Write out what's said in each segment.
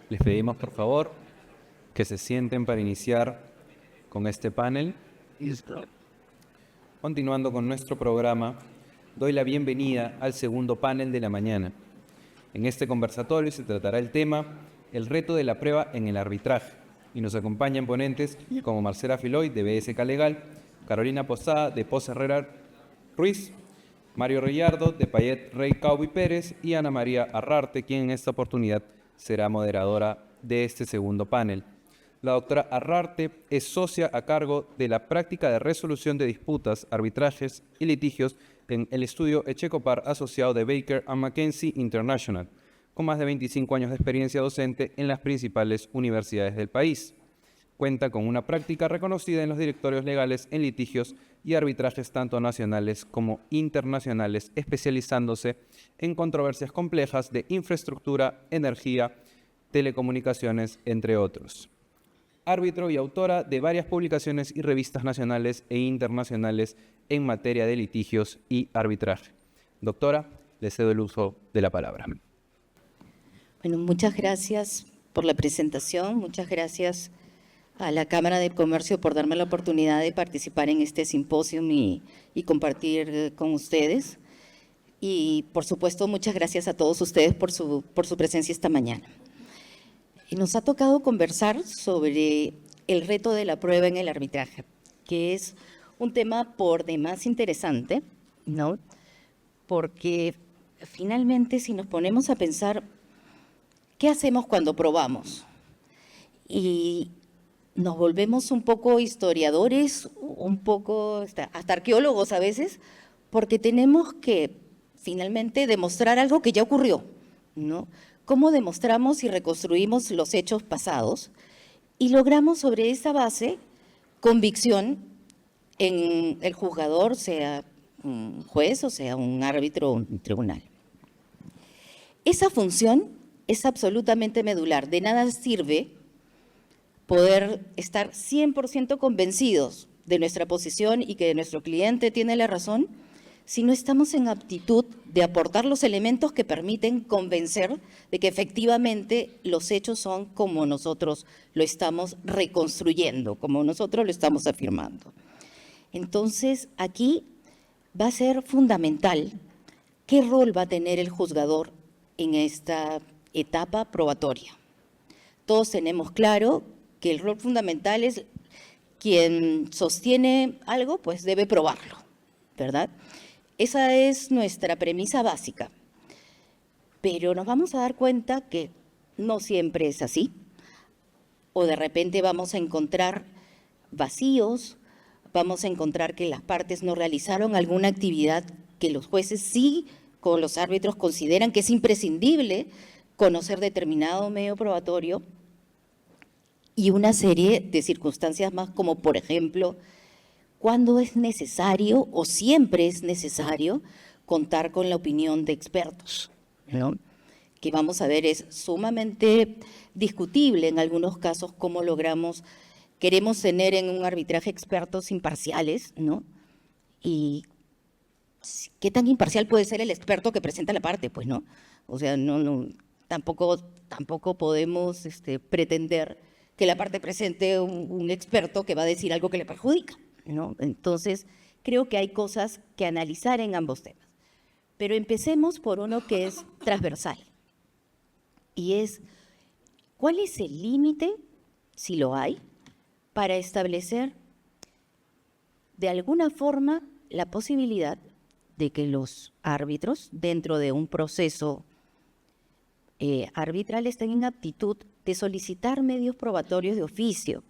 Les pedimos, por favor, que se sienten para iniciar con este panel. Continuando con nuestro programa, doy la bienvenida al segundo panel de la mañana. En este conversatorio se tratará el tema El reto de la prueba en el arbitraje, y nos acompañan ponentes como Marcela Filoy, de BSK Legal, Carolina Posada, de Pos Herrera Ruiz, Mario Reyardo, de Payet Rey Caubi Pérez, y Ana María Arrarte, quien en esta oportunidad será moderadora de este segundo panel. La doctora Arrarte es socia a cargo de la práctica de resolución de disputas, arbitrajes y litigios en el estudio Echecopar asociado de Baker & McKenzie International, con más de 25 años de experiencia docente en las principales universidades del país. Cuenta con una práctica reconocida en los directorios legales en litigios y arbitrajes tanto nacionales como internacionales, especializándose en controversias complejas de infraestructura, energía, telecomunicaciones, entre otros. Árbitro y autora de varias publicaciones y revistas nacionales e internacionales en materia de litigios y arbitraje. Doctora, le cedo el uso de la palabra. Bueno, muchas gracias por la presentación, muchas gracias a la Cámara de Comercio por darme la oportunidad de participar en este simposio y compartir con ustedes. Y, por supuesto, muchas gracias a todos ustedes por su presencia esta mañana. Y nos ha tocado conversar sobre el reto de la prueba en el arbitraje, que es un tema por demás interesante, ¿no? Porque finalmente, si nos ponemos a pensar, ¿qué hacemos cuando probamos? Y nos volvemos un poco historiadores, un poco hasta arqueólogos a veces, porque tenemos que finalmente demostrar algo que ya ocurrió, ¿no? ¿Cómo demostramos y reconstruimos los hechos pasados? Y logramos sobre esa base convicción en el juzgador, sea un juez o sea un árbitro o un tribunal. Esa función es absolutamente medular. De nada sirve poder estar 100% convencidos de nuestra posición y que nuestro cliente tiene la razón si no estamos en aptitud de aportar los elementos que permiten convencer de que efectivamente los hechos son como nosotros lo estamos reconstruyendo, como nosotros lo estamos afirmando. Entonces, aquí va a ser fundamental qué rol va a tener el juzgador en esta etapa probatoria. Todos tenemos claro que el rol fundamental es quien sostiene algo, pues debe probarlo, ¿verdad? Esa es nuestra premisa básica. Pero nos vamos a dar cuenta que no siempre es así. O de repente vamos a encontrar vacíos, vamos a encontrar que las partes no realizaron alguna actividad que los jueces sí, con los árbitros, consideran que es imprescindible conocer determinado medio probatorio, y una serie de circunstancias más, como por ejemplo, cuándo es necesario o siempre es necesario contar con la opinión de expertos, ¿no? Que vamos a ver es sumamente discutible en algunos casos cómo queremos tener en un arbitraje expertos imparciales, ¿no? Y ¿qué tan imparcial puede ser el experto que presenta la parte? Pues no, o sea, tampoco podemos pretender que la parte presente un experto que va a decir algo que le perjudica, ¿no? Entonces, creo que hay cosas que analizar en ambos temas. Pero empecemos por uno que es transversal, y es, ¿cuál es el límite, si lo hay, para establecer de alguna forma la posibilidad de que los árbitros, dentro de un proceso arbitral, estén en aptitud de solicitar medios probatorios de oficio?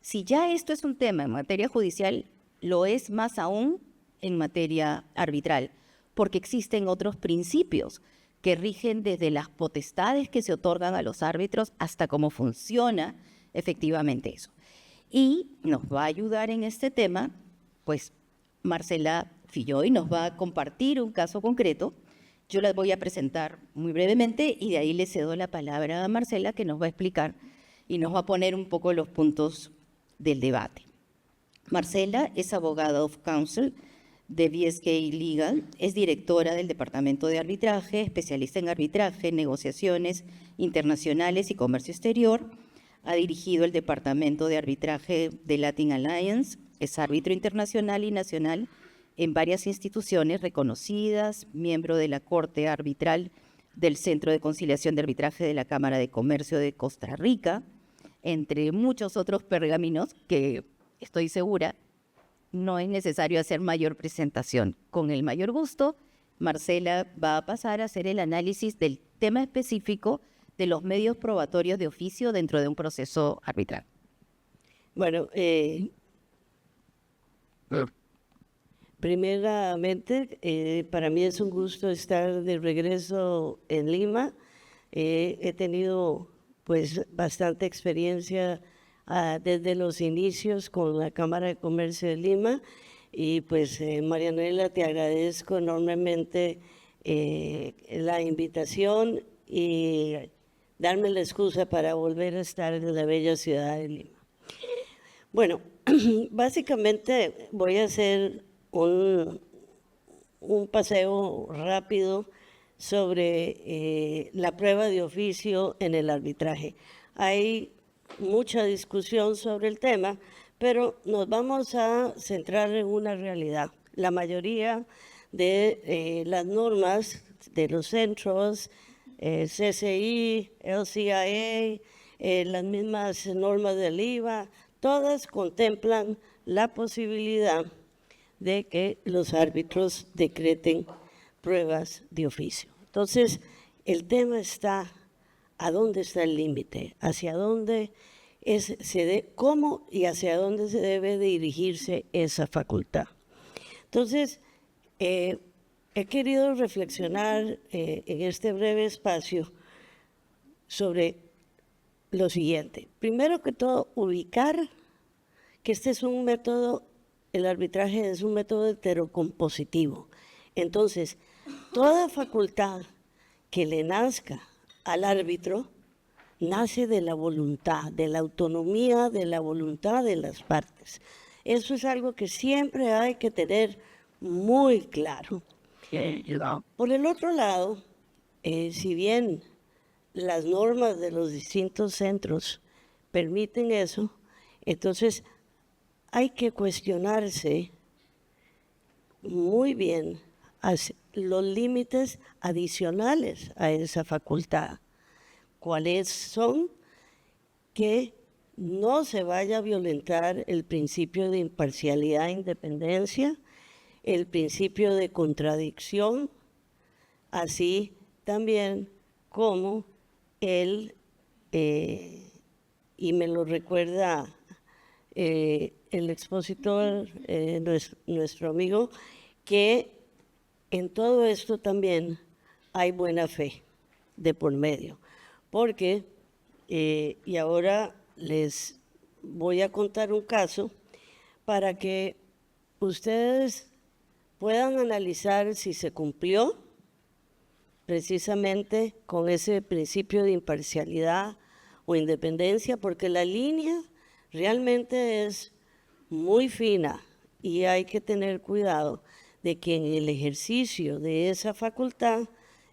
Si ya esto es un tema en materia judicial, lo es más aún en materia arbitral, porque existen otros principios que rigen desde las potestades que se otorgan a los árbitros hasta cómo funciona efectivamente eso. Y nos va a ayudar en este tema, pues, Marcela Filoy nos va a compartir un caso concreto. Yo las voy a presentar muy brevemente y de ahí le cedo la palabra a Marcela, que nos va a explicar y nos va a poner un poco los puntos del debate. Marcela es abogada of counsel de BSK Legal, es directora del Departamento de Arbitraje, especialista en arbitraje, negociaciones internacionales y comercio exterior. Ha dirigido el Departamento de Arbitraje de Latin Alliance, es árbitro internacional y nacional en varias instituciones reconocidas, miembro de la Corte Arbitral del Centro de Conciliación de Arbitraje de la Cámara de Comercio de Costa Rica, entre muchos otros pergaminos que estoy segura no es necesario hacer mayor presentación. Con el mayor gusto, Marcela va a pasar a hacer el análisis del tema específico de los medios probatorios de oficio dentro de un proceso arbitral. Bueno, primeramente, para mí es un gusto estar de regreso en Lima. He tenido pues bastante experiencia desde los inicios con la Cámara de Comercio de Lima y pues Marianela, te agradezco enormemente la invitación y darme la excusa para volver a estar en la bella ciudad de Lima. Bueno, básicamente voy a hacer un paseo rápido sobre la prueba de oficio en el arbitraje. Hay mucha discusión sobre el tema, pero nos vamos a centrar en una realidad. La mayoría de las normas de los centros, CCI, LCIA, las mismas normas del IVA, todas contemplan la posibilidad de que los árbitros decreten pruebas de oficio. Entonces, el tema está, ¿a dónde está el límite? ¿Hacia dónde cómo y hacia dónde se debe dirigirse esa facultad? Entonces, he querido reflexionar en este breve espacio sobre lo siguiente. Primero que todo, ubicar que este es un método, el arbitraje es un método heterocompositivo. Entonces, toda facultad que le nazca al árbitro nace de la voluntad, de la autonomía, de la voluntad de las partes. Eso es algo que siempre hay que tener muy claro. Por el otro lado, si bien las normas de los distintos centros permiten eso, entonces hay que cuestionarse muy bien los límites adicionales a esa facultad. ¿Cuáles son? Que no se vaya a violentar el principio de imparcialidad e independencia, el principio de contradicción, así también como y me lo recuerda el expositor, nuestro amigo, que en todo esto también hay buena fe de por medio, porque, y ahora les voy a contar un caso para que ustedes puedan analizar si se cumplió precisamente con ese principio de imparcialidad o independencia, porque la línea realmente es muy fina y hay que tener cuidado de que en el ejercicio de esa facultad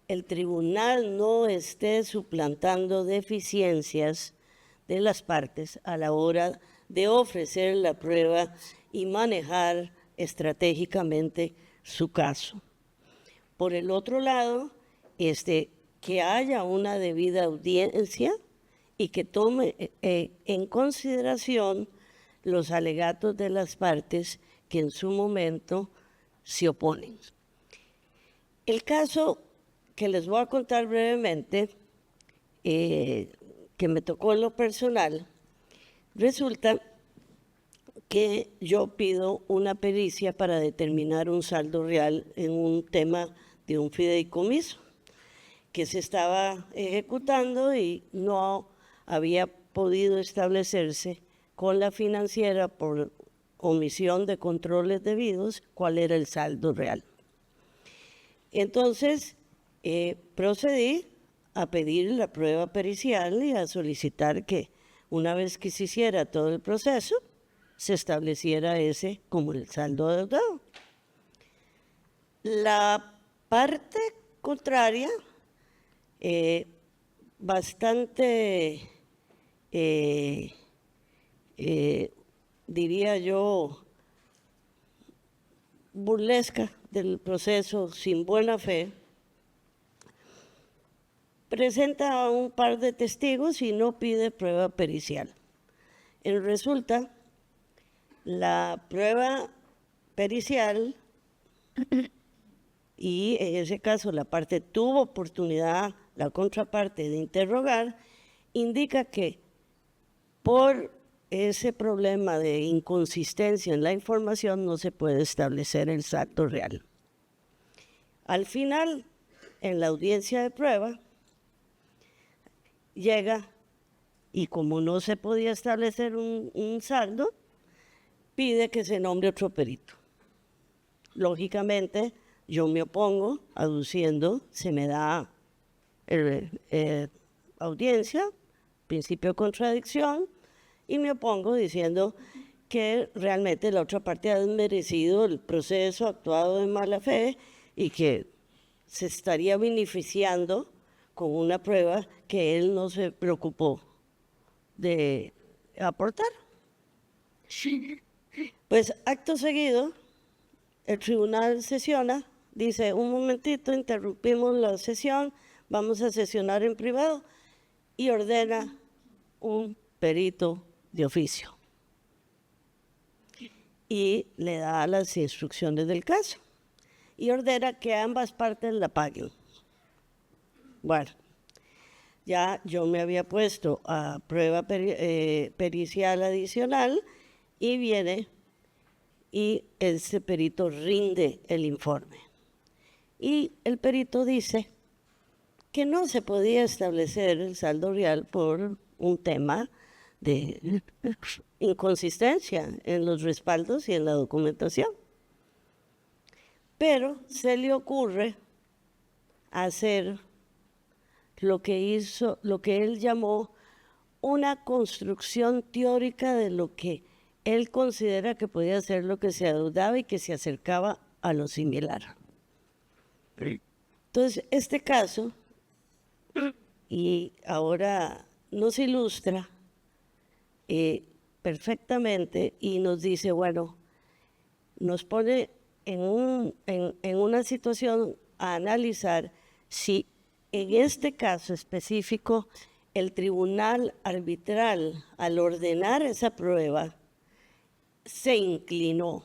el tribunal no esté suplantando deficiencias de las partes a la hora de ofrecer la prueba y manejar estratégicamente su caso. Por el otro lado, que haya una debida audiencia y que tome en consideración los alegatos de las partes que en su momento se oponen. El caso que les voy a contar brevemente, que me tocó en lo personal, resulta que yo pido una pericia para determinar un saldo real en un tema de un fideicomiso que se estaba ejecutando y no había podido establecerse con la financiera por omisión de controles debidos cuál era el saldo real. Entonces, procedí a pedir la prueba pericial y a solicitar que una vez que se hiciera todo el proceso, se estableciera ese como el saldo adeudado. La parte contraria, bastante, diría yo, burlesca del proceso sin buena fe, presenta a un par de testigos y no pide prueba pericial. Resulta, la prueba pericial, y en ese caso la parte tuvo oportunidad, la contraparte, de interrogar, indica que por ese problema de inconsistencia en la información no se puede establecer el saldo real. Al final, en la audiencia de prueba, llega y como no se podía establecer un saldo, pide que se nombre otro perito. Lógicamente, yo me opongo, aduciendo, se me da audiencia, principio de contradicción, y me opongo diciendo que realmente la otra parte ha desmerecido el proceso, actuado de mala fe y que se estaría beneficiando con una prueba que él no se preocupó de aportar. Pues acto seguido, el tribunal sesiona, dice, un momentito, interrumpimos la sesión, vamos a sesionar en privado, y ordena un perito de oficio. Y le da las instrucciones del caso. Y ordena que ambas partes la paguen. Bueno, ya yo me había puesto a prueba pericial adicional y viene y este perito rinde el informe. Y el perito dice que no se podía establecer el saldo real por un tema de inconsistencia en los respaldos y en la documentación. Pero se le ocurre hacer lo que él llamó una construcción teórica de lo que él considera que podía ser lo que se adeudaba y que se acercaba a lo similar. Entonces, este caso, y ahora nos ilustra perfectamente y nos dice, bueno, nos pone en una situación a analizar si en este caso específico el tribunal arbitral, al ordenar esa prueba, se inclinó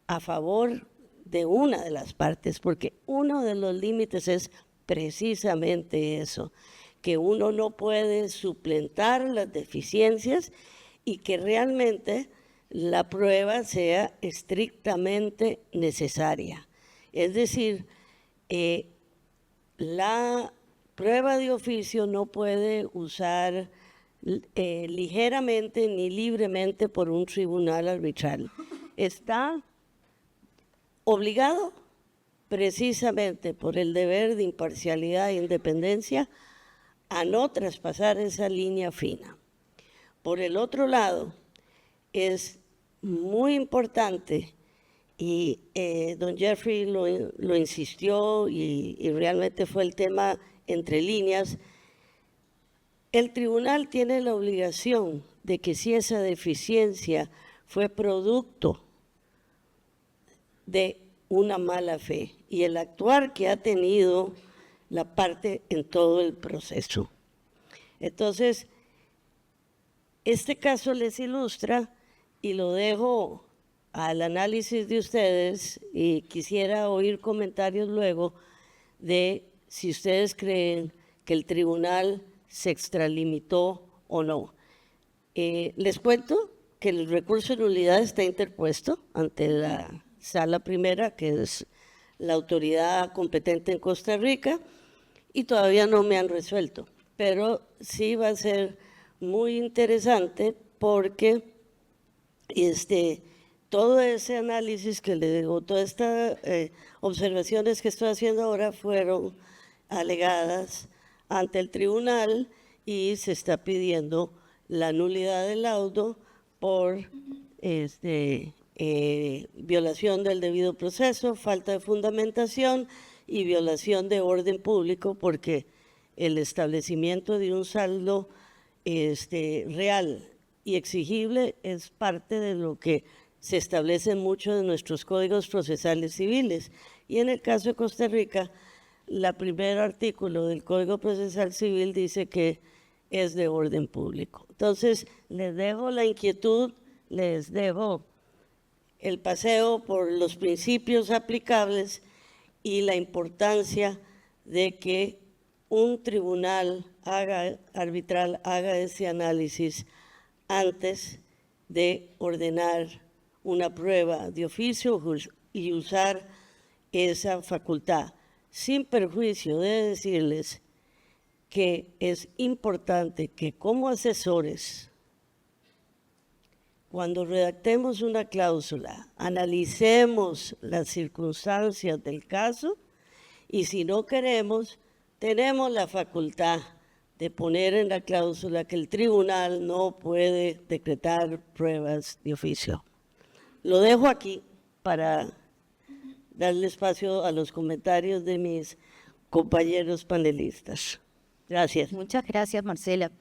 a favor de una de las partes, porque uno de los límites es precisamente eso, que uno no puede suplentar las deficiencias y que realmente la prueba sea estrictamente necesaria. Es decir, la prueba de oficio no puede usar ligeramente ni libremente por un tribunal arbitral. Está obligado precisamente por el deber de imparcialidad e independencia a no traspasar esa línea fina. Por el otro lado, es muy importante, y don Jeffrey lo insistió y realmente fue el tema entre líneas, el tribunal tiene la obligación de que si esa deficiencia fue producto de una mala fe y el actuar que ha tenido la parte en todo el proceso. Entonces, este caso les ilustra y lo dejo al análisis de ustedes y quisiera oír comentarios luego de si ustedes creen que el tribunal se extralimitó o no. Les cuento que el recurso de nulidad está interpuesto ante la Sala Primera, que es la autoridad competente en Costa Rica, y todavía no me han resuelto, pero sí va a ser muy interesante porque todo ese análisis que le digo, todas estas observaciones que estoy haciendo ahora fueron alegadas ante el tribunal y se está pidiendo la nulidad del laudo por violación del debido proceso, falta de fundamentación y violación de orden público, porque el establecimiento de un saldo real y exigible es parte de lo que se establece en muchos de nuestros códigos procesales civiles. Y en el caso de Costa Rica, el primer artículo del Código Procesal Civil dice que es de orden público. Entonces, les dejo la inquietud, les dejo el paseo por los principios aplicables y la importancia de que un tribunal arbitral haga ese análisis antes de ordenar una prueba de oficio y usar esa facultad, sin perjuicio de decirles que es importante que como asesores, cuando redactemos una cláusula, analicemos las circunstancias del caso y si no queremos, tenemos la facultad de poner en la cláusula que el tribunal no puede decretar pruebas de oficio. Lo dejo aquí para darle espacio a los comentarios de mis compañeros panelistas. Gracias. Muchas gracias, Marcela.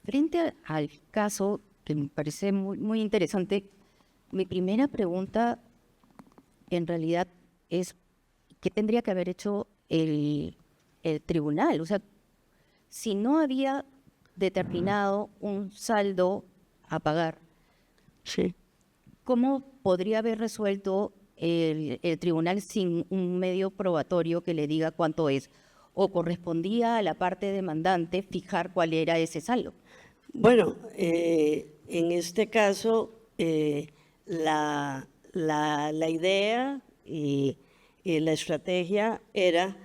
Frente al caso, que me parece muy interesante, mi primera pregunta en realidad es ¿qué tendría que haber hecho el tribunal? O sea, si no había determinado un saldo a pagar, Sí. ¿cómo podría haber resuelto el tribunal sin un medio probatorio que le diga cuánto es? ¿O correspondía a la parte demandante fijar cuál era ese saldo? Bueno, en este caso, la idea y la estrategia era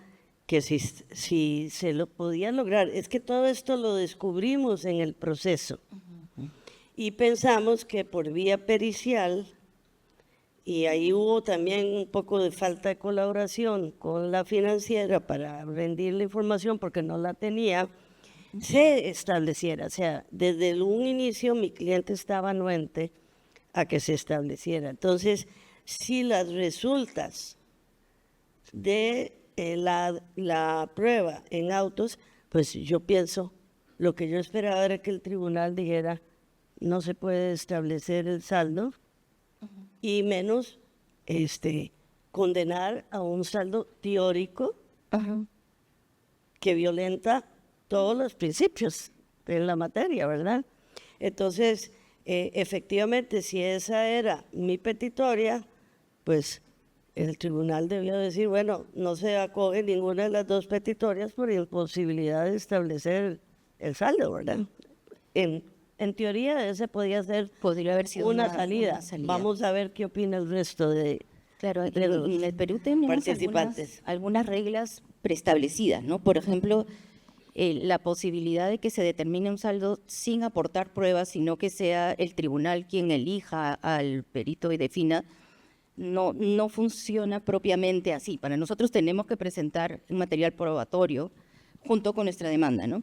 que si se lo podía lograr, es que todo esto lo descubrimos en el proceso y pensamos que por vía pericial, y ahí hubo también un poco de falta de colaboración con la financiera para rendir la información porque no la tenía, se estableciera. O sea, desde un inicio mi cliente estaba anuente a que se estableciera. Entonces, si las resultas de la prueba en autos, pues yo pienso, lo que yo esperaba era que el tribunal dijera, no se puede establecer el saldo, y menos condenar a un saldo teórico que violenta todos los principios de la materia, ¿verdad? Entonces, efectivamente, si esa era mi petitoria, pues el tribunal debió decir, bueno, no se acoge ninguna de las dos petitorias por imposibilidad de establecer el saldo, ¿verdad? En teoría, ese podría haber sido una salida. salida. Vamos a ver qué opina el resto de Claro, de los en el Perú tenemos participantes. algunas reglas preestablecidas, ¿no? Por ejemplo, la posibilidad de que se determine un saldo sin aportar pruebas, sino que sea el tribunal quien elija al perito y defina, no funciona propiamente así. Para nosotros tenemos que presentar un material probatorio junto con nuestra demanda, ¿no?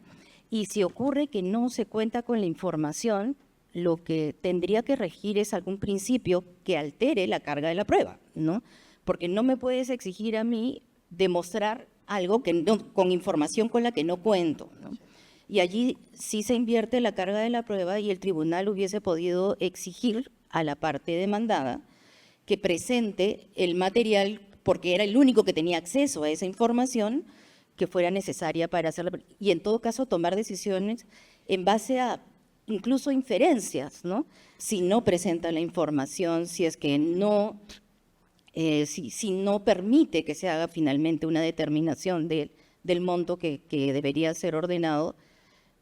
Y si ocurre que no se cuenta con la información, lo que tendría que regir es algún principio que altere la carga de la prueba, ¿no? Porque no me puedes exigir a mí demostrar algo que con información con la que no cuento, ¿no? Y allí sí se invierte la carga de la prueba y el tribunal hubiese podido exigir a la parte demandada que presente el material, porque era el único que tenía acceso a esa información que fuera necesaria para hacerla, y en todo caso tomar decisiones en base a incluso inferencias, ¿no? Si no presenta la información, si es que no, si no permite que se haga finalmente una determinación del monto que debería ser ordenado,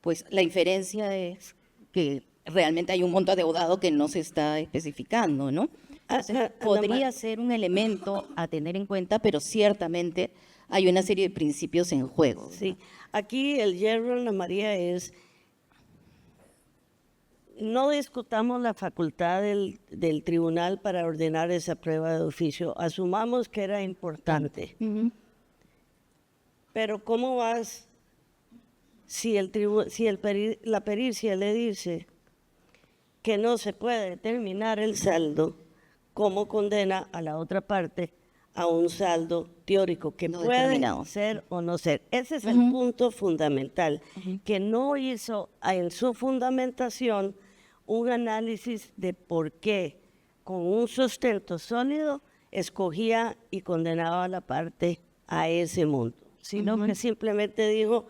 pues la inferencia es que realmente hay un monto adeudado que no se está especificando, ¿no? Entonces, podría ser un elemento a tener en cuenta, pero ciertamente hay una serie de principios en juego. Sí, aquí el hierro, Ana María, es no discutamos la facultad del tribunal para ordenar esa prueba de oficio. Asumamos que era importante. Pero ¿cómo vas si la pericia le dice que no se puede determinar el saldo cómo condena a la otra parte a un saldo teórico que No puede determinado. ser o no ser. Ese es el punto fundamental, que no hizo en su fundamentación un análisis de por qué, con un sustento sólido, escogía y condenaba a la parte a ese monto, sino que simplemente dijo,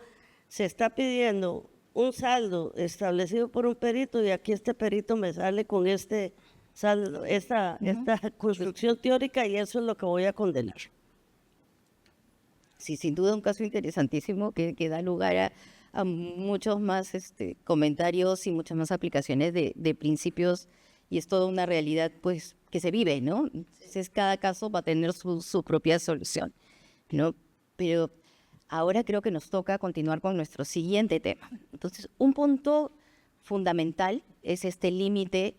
se está pidiendo un saldo establecido por un perito y aquí este perito me sale con este saldo, esta construcción teórica y eso es lo que voy a condenar. Sí, sin duda un caso interesantísimo que da lugar a muchos más comentarios y muchas más aplicaciones de principios, y es toda una realidad pues que se vive, ¿no? Entonces cada caso va a tener su propia solución, ¿no? Pero ahora creo que nos toca continuar con nuestro siguiente tema. Entonces, un punto fundamental es este límite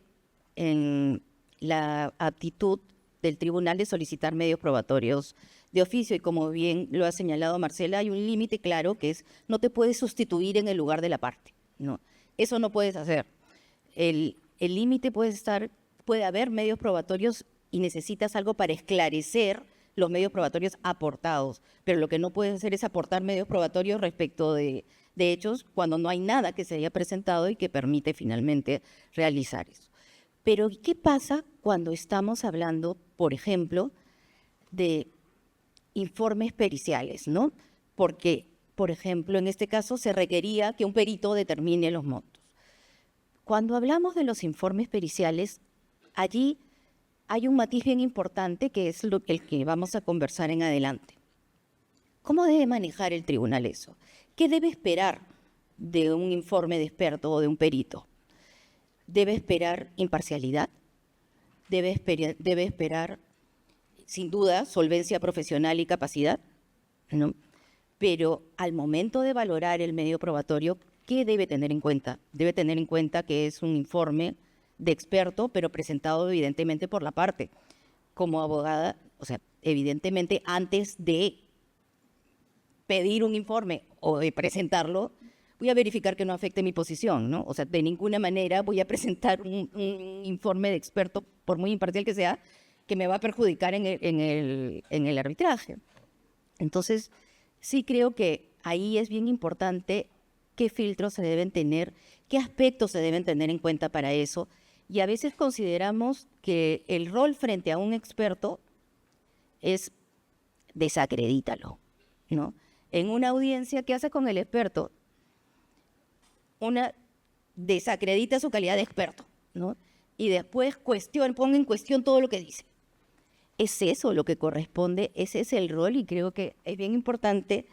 en la aptitud del tribunal de solicitar medios probatorios de oficio, y como bien lo ha señalado Marcela, hay un límite claro que es no te puedes sustituir en el lugar de la parte, no, eso no puedes hacer. El límite puede haber medios probatorios y necesitas algo para esclarecer los medios probatorios aportados, pero lo que no puedes hacer es aportar medios probatorios respecto de hechos cuando no hay nada que se haya presentado y que permite finalmente realizar eso. Pero ¿qué pasa cuando estamos hablando, por ejemplo, de informes periciales, ¿no? Porque, por ejemplo, en este caso se requería que un perito determine los montos. Cuando hablamos de los informes periciales, allí hay un matiz bien importante que es el que vamos a conversar en adelante. ¿Cómo debe manejar el tribunal eso? ¿Qué debe esperar de un informe de experto o de un perito? ¿Debe esperar imparcialidad? ¿Debe esperar, sin duda, solvencia profesional y capacidad? ¿No? Pero al momento de valorar el medio probatorio, ¿qué debe tener en cuenta? Debe tener en cuenta que es un informe de experto, pero presentado evidentemente por la parte. Como abogada, o sea, evidentemente antes de pedir un informe o de presentarlo, voy a verificar que no afecte mi posición, ¿no? O sea, de ninguna manera voy a presentar un informe de experto, por muy imparcial que sea, que me va a perjudicar en el arbitraje. Entonces, sí creo que ahí es bien importante qué filtros se deben tener, qué aspectos se deben tener en cuenta para eso. Y a veces consideramos que el rol frente a un experto es desacredítalo, ¿no? En una audiencia, ¿qué hace con el experto? Desacredita su calidad de experto, ¿no? Y después pone en cuestión todo lo que dice. ¿Es eso lo que corresponde? Ese es el rol, y creo que es bien importante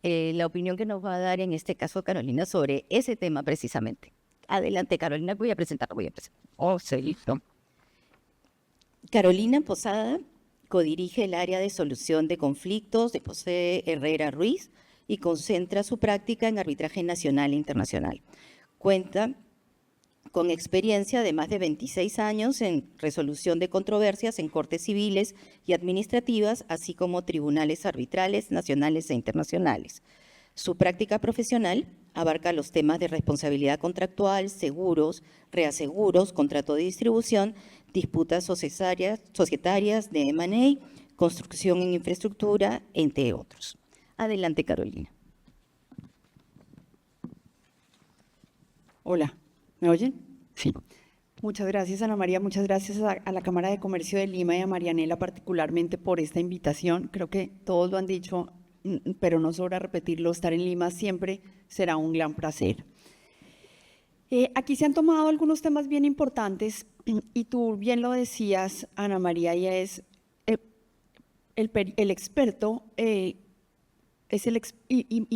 la opinión que nos va a dar en este caso Carolina sobre ese tema precisamente. Adelante, Carolina, voy a presentar. Oh, sí, listo. Carolina Posada codirige el área de solución de conflictos de José Herrera Ruiz y concentra su práctica en arbitraje nacional e internacional. Cuenta con experiencia de más de 26 años en resolución de controversias en cortes civiles y administrativas, así como tribunales arbitrales nacionales e internacionales. Su práctica profesional abarca los temas de responsabilidad contractual, seguros, reaseguros, contrato de distribución, disputas societarias de M&A, construcción en infraestructura, entre otros. Adelante, Carolina. Hola, ¿me oyen? Sí. Muchas gracias, Ana María. Muchas gracias a la Cámara de Comercio de Lima y a Marianela particularmente por esta invitación. Creo que todos lo han dicho, pero no sobra repetirlo, estar en Lima siempre será un gran placer. Aquí se han tomado algunos temas bien importantes y tú bien lo decías, Ana María, y es el experto, y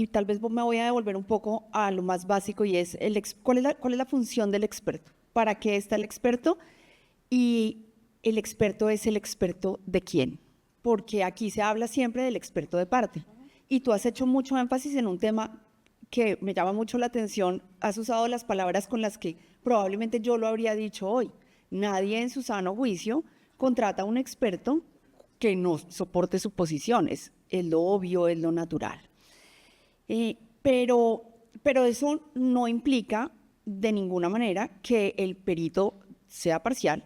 tal vez me voy a devolver un poco a lo más básico, y es ¿cuál es la función del experto? ¿Para qué está el experto? Y el experto es el experto ¿de quién? Porque aquí se habla siempre del experto de parte. Y tú has hecho mucho énfasis en un tema que me llama mucho la atención. Has usado las palabras con las que probablemente yo lo habría dicho hoy. Nadie en su sano juicio contrata a un experto que no soporte su posición. Es lo obvio, es lo natural. Pero eso no implica de ninguna manera que el perito sea parcial,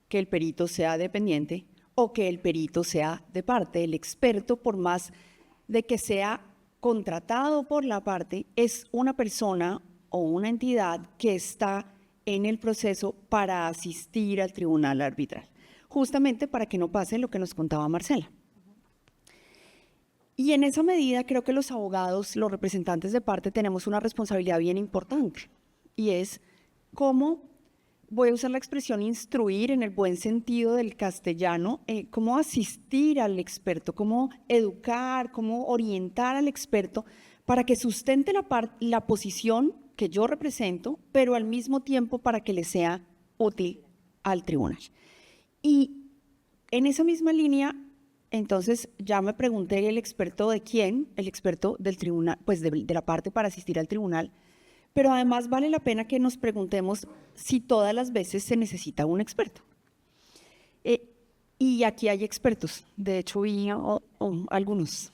que el perito sea dependiente o que el perito sea de parte. El experto, por más de que sea contratado por la parte, es una persona o una entidad que está en el proceso para asistir al tribunal arbitral, justamente para que no pase lo que nos contaba Marcela. Y en esa medida creo que los abogados, los representantes de parte, tenemos una responsabilidad bien importante, y es cómo, voy a usar la expresión instruir en el buen sentido del castellano, cómo asistir al experto, cómo educar, cómo orientar al experto para que sustente la posición que yo represento, pero al mismo tiempo para que le sea útil al tribunal. Y en esa misma línea, entonces ya me pregunté el experto de quién, el experto del tribunal, pues de la parte para asistir al tribunal, pero además vale la pena que nos preguntemos si todas las veces se necesita un experto. Y aquí hay expertos, de hecho vi algunos,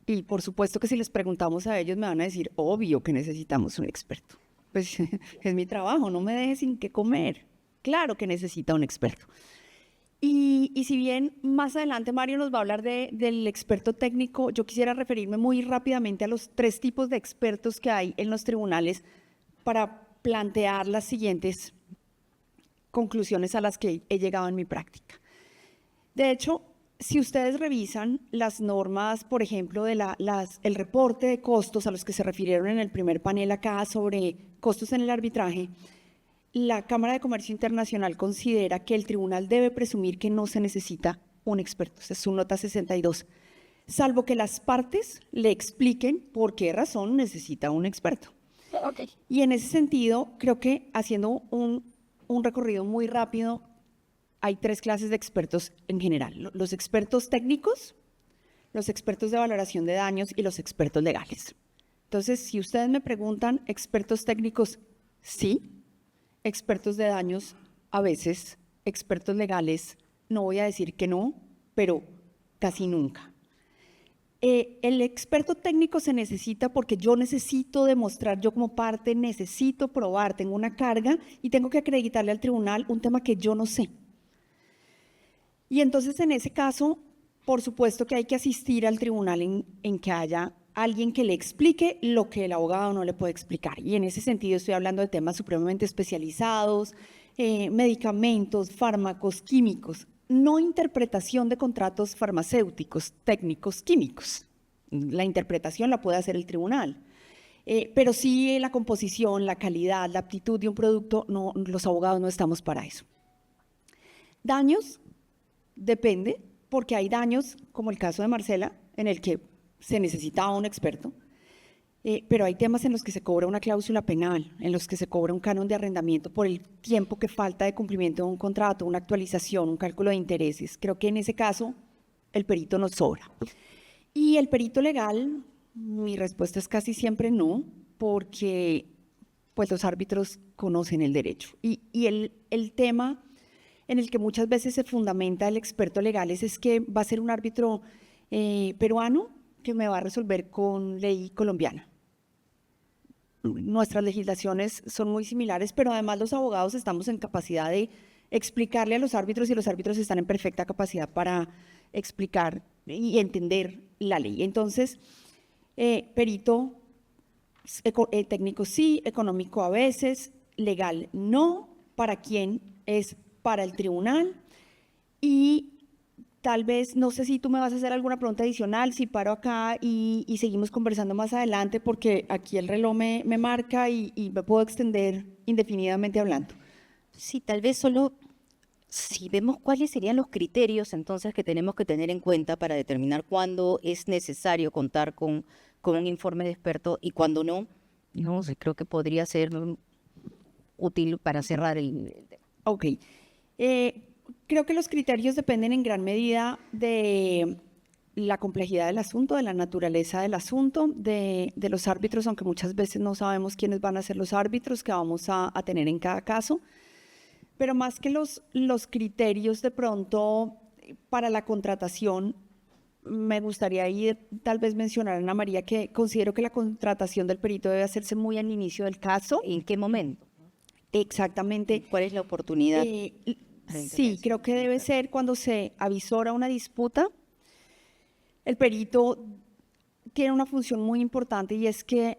y por supuesto que si les preguntamos a ellos me van a decir, obvio que necesitamos un experto. Pues es mi trabajo, no me deje sin qué comer. Claro que necesita un experto. Y si bien más adelante Mario nos va a hablar del experto técnico, yo quisiera referirme muy rápidamente a los 3 tipos de expertos que hay en los tribunales para plantear las siguientes conclusiones a las que he llegado en mi práctica. De hecho, si ustedes revisan las normas, por ejemplo, de el reporte de costos a los que se refirieron en el primer panel acá sobre costos en el arbitraje, la Cámara de Comercio Internacional considera que el tribunal debe presumir que no se necesita un experto. Esa es su nota 62, salvo que las partes le expliquen por qué razón necesita un experto. Okay. Y en ese sentido, creo que haciendo un recorrido muy rápido, hay 3 clases de expertos en general: los expertos técnicos, los expertos de valoración de daños y los expertos legales. Entonces, si ustedes me preguntan, ¿expertos técnicos? Sí. Expertos de daños, a veces. Expertos legales, no voy a decir que no, pero casi nunca. El experto técnico se necesita porque yo necesito demostrar, yo como parte necesito probar, tengo una carga y tengo que acreditarle al tribunal un tema que yo no sé. Y entonces en ese caso, por supuesto que hay que asistir al tribunal en que haya alguien que le explique lo que el abogado no le puede explicar. Y en ese sentido estoy hablando de temas supremamente especializados, medicamentos, fármacos, químicos, no interpretación de contratos farmacéuticos, técnicos, químicos. La interpretación la puede hacer el tribunal. Pero sí la composición, la calidad, la aptitud de un producto, no, los abogados no estamos para eso. Daños, depende, porque hay daños, como el caso de Marcela, en el que se necesitaba un experto, pero hay temas en los que se cobra una cláusula penal, en los que se cobra un canon de arrendamiento por el tiempo que falta de cumplimiento de un contrato, una actualización, un cálculo de intereses. Creo que en ese caso el perito nos sobra. Y el perito legal, mi respuesta es casi siempre no, porque pues los árbitros conocen el derecho. Y el tema en el que muchas veces se fundamenta el experto legal es que va a ser un árbitro peruano que me va a resolver con ley colombiana. Nuestras legislaciones son muy similares, pero además los abogados estamos en capacidad de explicarle a los árbitros y los árbitros están en perfecta capacidad para explicar y entender la ley. Entonces, perito técnico sí, económico a veces, legal no. ¿Para quién? Es para el tribunal. Y tal vez, no sé si tú me vas a hacer alguna pregunta adicional, si paro acá y seguimos conversando más adelante, porque aquí el reloj me marca y me puedo extender indefinidamente hablando. Sí, tal vez solo si vemos cuáles serían los criterios entonces que tenemos que tener en cuenta para determinar cuándo es necesario contar con un informe de experto y cuándo no. No sé, creo que podría ser útil para cerrar el tema. Ok. Creo que los criterios dependen en gran medida de la complejidad del asunto, de la naturaleza del asunto, de los árbitros, aunque muchas veces no sabemos quiénes van a ser los árbitros que vamos a tener en cada caso. Pero más que los criterios de pronto para la contratación, me gustaría ahí tal vez mencionar a Ana María que considero que la contratación del perito debe hacerse muy al inicio del caso. ¿En qué momento? Exactamente. ¿Cuál es la oportunidad? Sí, creo que debe ser cuando se avisora una disputa. El perito tiene una función muy importante y es que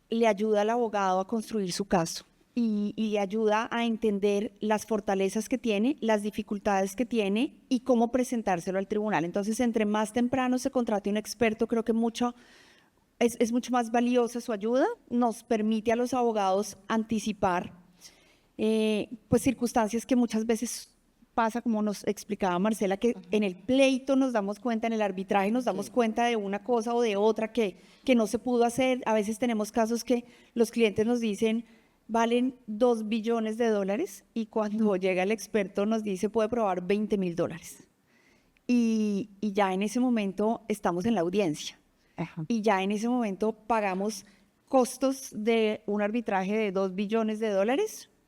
le ayuda al abogado a construir su caso y le ayuda a entender las fortalezas que tiene, las dificultades que tiene y cómo presentárselo al tribunal. Entonces, entre más temprano se contrate un experto, creo que es mucho más valiosa su ayuda. Nos permite a los abogados anticipar pues circunstancias que muchas veces pasa, como nos explicaba Marcela, que en el pleito nos damos cuenta, en el arbitraje nos damos cuenta de una cosa o de otra que no se pudo hacer. A veces tenemos casos que los clientes nos dicen valen $2 billones y cuando llega el experto nos dice puede probar $20.000. Y ya en ese momento estamos en la audiencia. Y ya en ese momento pagamos costos de un arbitraje de $2 billones,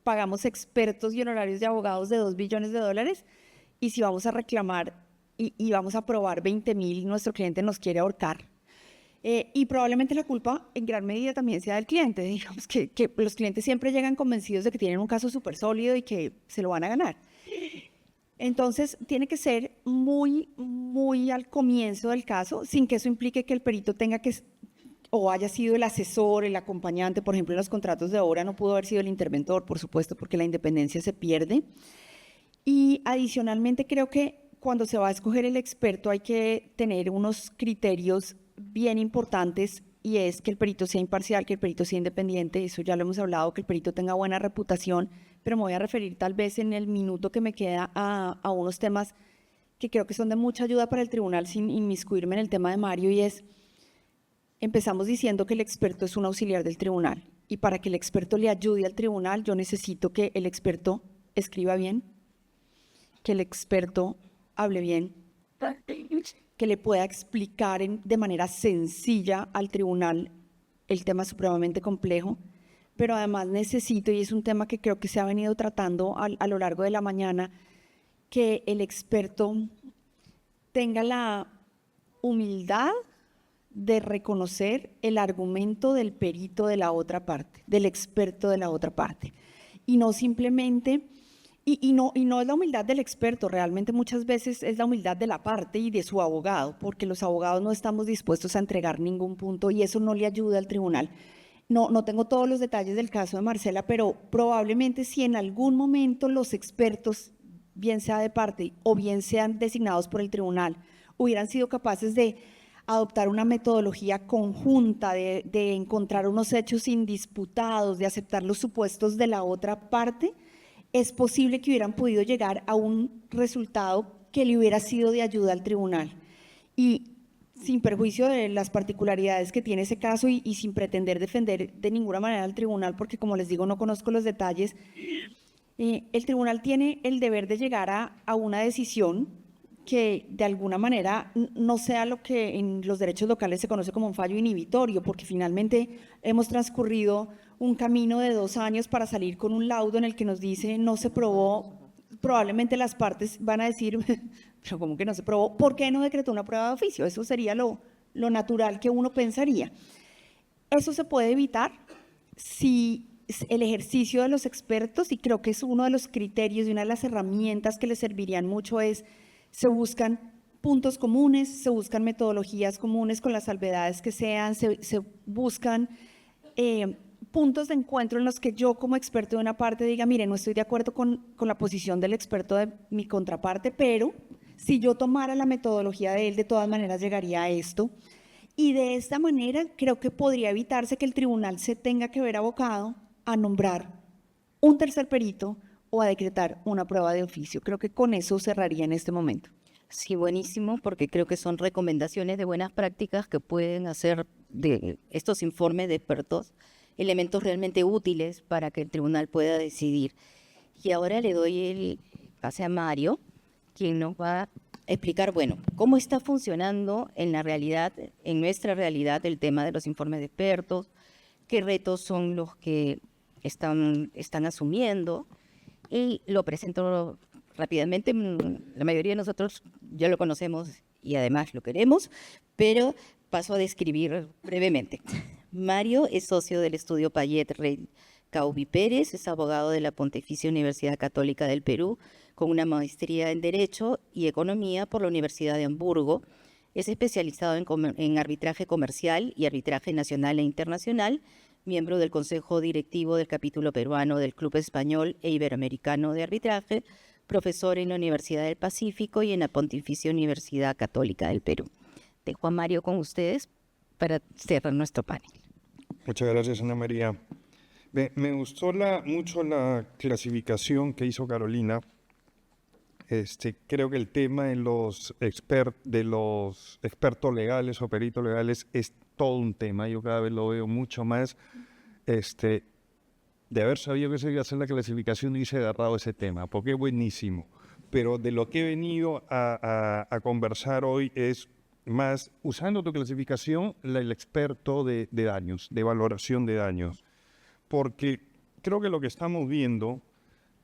pagamos expertos y honorarios de abogados de $2 billones, y si vamos a reclamar y vamos a probar 20.000, nuestro cliente nos quiere ahorcar. Y probablemente la culpa en gran medida también sea del cliente. Digamos que los clientes siempre llegan convencidos de que tienen un caso súper sólido y que se lo van a ganar. Entonces, tiene que ser muy, muy al comienzo del caso, sin que eso implique que el perito tenga que o haya sido el asesor, el acompañante. Por ejemplo, en los contratos de obra no pudo haber sido el interventor, por supuesto, porque la independencia se pierde. Y adicionalmente creo que cuando se va a escoger el experto hay que tener unos criterios bien importantes, y es que el perito sea imparcial, que el perito sea independiente. Eso ya lo hemos hablado, que el perito tenga buena reputación, pero me voy a referir tal vez en el minuto que me queda a unos temas que creo que son de mucha ayuda para el tribunal, sin inmiscuirme en el tema de Mario, y es: empezamos diciendo que el experto es un auxiliar del tribunal, y para que el experto le ayude al tribunal, yo necesito que el experto escriba bien, que el experto hable bien, que le pueda explicar de manera sencilla al tribunal el tema supremamente complejo, pero además necesito, y es un tema que creo que se ha venido tratando a lo largo de la mañana, que el experto tenga la humildad de reconocer el argumento del perito de la otra parte, del experto de la otra parte, y no simplemente, y no es la humildad del experto, realmente muchas veces es la humildad de la parte y de su abogado, porque los abogados no estamos dispuestos a entregar ningún punto y eso no le ayuda al tribunal. No tengo todos los detalles del caso de Marcela, pero probablemente si en algún momento los expertos, bien sea de parte o bien sean designados por el tribunal, hubieran sido capaces de adoptar una metodología conjunta, de encontrar unos hechos indisputados, de aceptar los supuestos de la otra parte, es posible que hubieran podido llegar a un resultado que le hubiera sido de ayuda al tribunal. Y sin perjuicio de las particularidades que tiene ese caso y sin pretender defender de ninguna manera al tribunal, porque como les digo, no conozco los detalles, el tribunal tiene el deber de llegar a una decisión que de alguna manera no sea lo que en los derechos locales se conoce como un fallo inhibitorio, porque finalmente hemos transcurrido un camino de 2 años para salir con un laudo en el que nos dice no se probó. Probablemente las partes van a decir, pero ¿cómo que no se probó? ¿Por qué no decretó una prueba de oficio? Eso sería lo natural que uno pensaría. Eso se puede evitar si el ejercicio de los expertos, y creo que es uno de los criterios y una de las herramientas que les servirían mucho, se buscan puntos comunes, se buscan metodologías comunes con las salvedades que sean, se buscan puntos de encuentro en los que yo como experto de una parte diga, mire, no estoy de acuerdo con la posición del experto de mi contraparte, pero si yo tomara la metodología de él, de todas maneras llegaría a esto. Y de esta manera creo que podría evitarse que el tribunal se tenga que ver abocado a nombrar un tercer perito o a decretar una prueba de oficio. Creo que con eso cerraría en este momento. Sí, buenísimo, porque creo que son recomendaciones de buenas prácticas que pueden hacer de estos informes de expertos elementos realmente útiles para que el tribunal pueda decidir. Y ahora le doy el pase a Mario, quien nos va a explicar, bueno, cómo está funcionando en la realidad, en nuestra realidad, el tema de los informes de expertos, qué retos son los que están asumiendo, y lo presento rápidamente. La mayoría de nosotros ya lo conocemos y además lo queremos, pero paso a describir brevemente. Mario es socio del estudio Payet Rey Caubi Pérez, es abogado de la Pontificia Universidad Católica del Perú, con una maestría en Derecho y Economía por la Universidad de Hamburgo. Es especializado en arbitraje comercial y arbitraje nacional e internacional, miembro del Consejo Directivo del Capítulo Peruano del Club Español e Iberoamericano de Arbitraje, profesor en la Universidad del Pacífico y en la Pontificia Universidad Católica del Perú. Dejo a Mario con ustedes para cerrar nuestro panel. Muchas gracias, Ana María. Me gustó mucho la clasificación que hizo Carolina. Creo que el tema de los expertos legales o peritos legales es todo un tema. Yo cada vez lo veo mucho más. De haber sabido que se iba a hacer la clasificación, hubiese agarrado ese tema, porque es buenísimo. Pero de lo que he venido a conversar hoy es más, usando tu clasificación, el experto de daños, de valoración de daños. Porque creo que lo que estamos viendo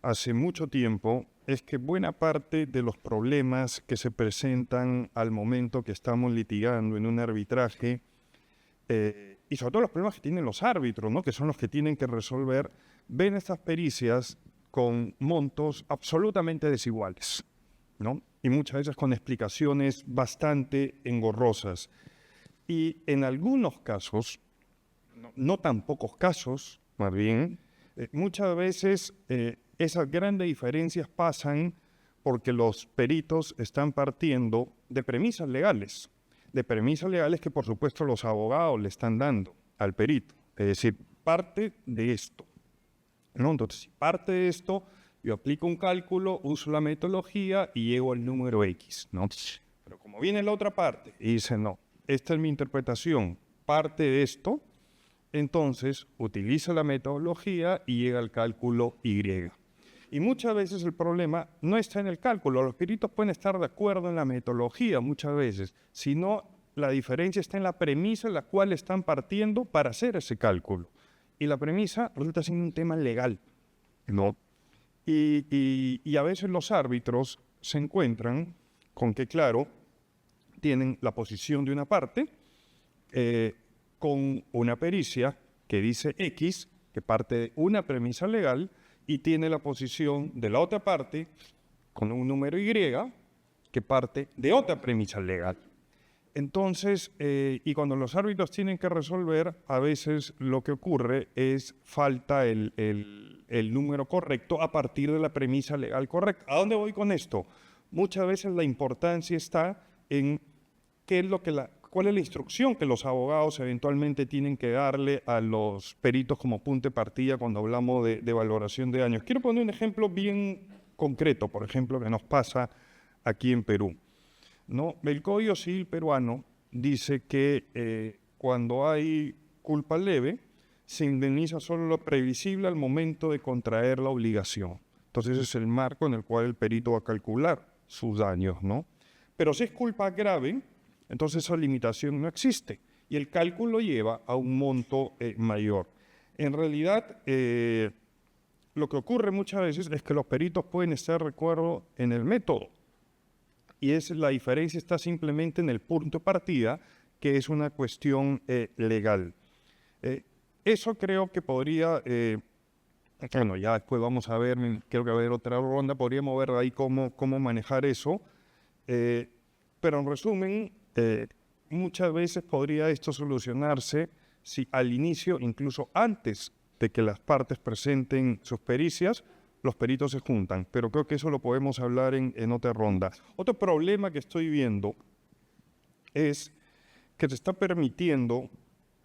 hace mucho tiempo es que buena parte de los problemas que se presentan al momento que estamos litigando en un arbitraje, y sobre todo los problemas que tienen los árbitros, ¿no?, que son los que tienen que resolver, ven estas pericias con montos absolutamente desiguales, ¿no? Y muchas veces con explicaciones bastante engorrosas. Y en algunos casos, no tan pocos casos, más bien, muchas veces esas grandes diferencias pasan porque los peritos están partiendo de premisas legales que por supuesto los abogados le están dando al perito. Es decir, parte de esto, ¿no? Entonces, si parte de esto, yo aplico un cálculo, uso la metodología y llego al número X, ¿no? Pero como viene la otra parte y dice, no, esta es mi interpretación, parte de esto, entonces utiliza la metodología y llega al cálculo Y. Y muchas veces el problema no está en el cálculo. Los peritos pueden estar de acuerdo en la metodología muchas veces, sino la diferencia está en la premisa en la cual están partiendo para hacer ese cálculo. Y la premisa resulta siendo un tema legal, ¿no? Y a veces los árbitros se encuentran con que, claro, tienen la posición de una parte con una pericia que dice X, que parte de una premisa legal, y tiene la posición de la otra parte con un número Y que parte de otra premisa legal. Entonces, y cuando los árbitros tienen que resolver, a veces lo que ocurre es falta el número correcto a partir de la premisa legal correcta. ¿A dónde voy con esto? Muchas veces la importancia está en cuál es la instrucción que los abogados eventualmente tienen que darle a los peritos como punto de partida cuando hablamos de valoración de daños. Quiero poner un ejemplo bien concreto, por ejemplo, que nos pasa aquí en Perú, ¿no? El Código Civil peruano dice que cuando hay culpa leve, se indemniza solo lo previsible al momento de contraer la obligación. Entonces ese es el marco en el cual el perito va a calcular sus daños, ¿no? Pero si es culpa grave, entonces esa limitación no existe y el cálculo lleva a un monto mayor. En realidad, lo que ocurre muchas veces es que los peritos pueden estar de acuerdo en el método y la diferencia está simplemente en el punto de partida, que es una cuestión legal. Eso creo que podría, bueno, ya después vamos a ver, creo que va a haber otra ronda, podríamos ver ahí cómo manejar eso, pero en resumen, muchas veces podría esto solucionarse si al inicio, incluso antes de que las partes presenten sus pericias, los peritos se juntan, pero creo que eso lo podemos hablar en otra ronda. Otro problema que estoy viendo es que se está permitiendo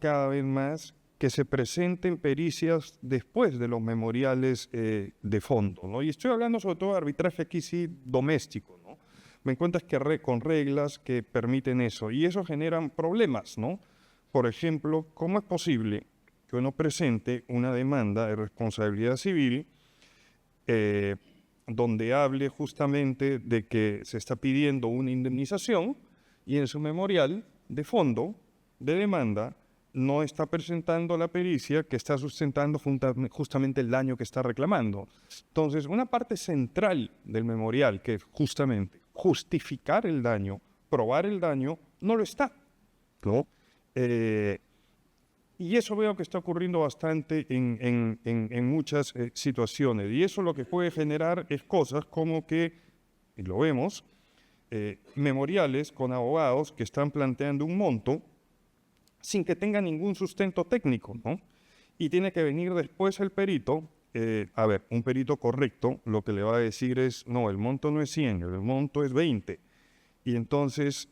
cada vez más que se presenten pericias después de los memoriales de fondo, ¿no? Y estoy hablando sobre todo de arbitraje aquí sí doméstico, ¿no? Me encuentras que con reglas que permiten eso, y eso generan problemas, ¿no? Por ejemplo, ¿cómo es posible que uno presente una demanda de responsabilidad civil donde hable justamente de que se está pidiendo una indemnización y en su memorial de fondo de demanda no está presentando la pericia que está sustentando justamente el daño que está reclamando? Entonces, una parte central del memorial, que es justamente justificar el daño, probar el daño, no lo está, ¿no? Y eso veo que está ocurriendo bastante en muchas situaciones. Y eso lo que puede generar es cosas como que, y lo vemos, memoriales con abogados que están planteando un monto sin que tenga ningún sustento técnico, ¿no? Y tiene que venir después el perito, un perito correcto, lo que le va a decir es, no, el monto no es 100, el monto es 20. Y entonces,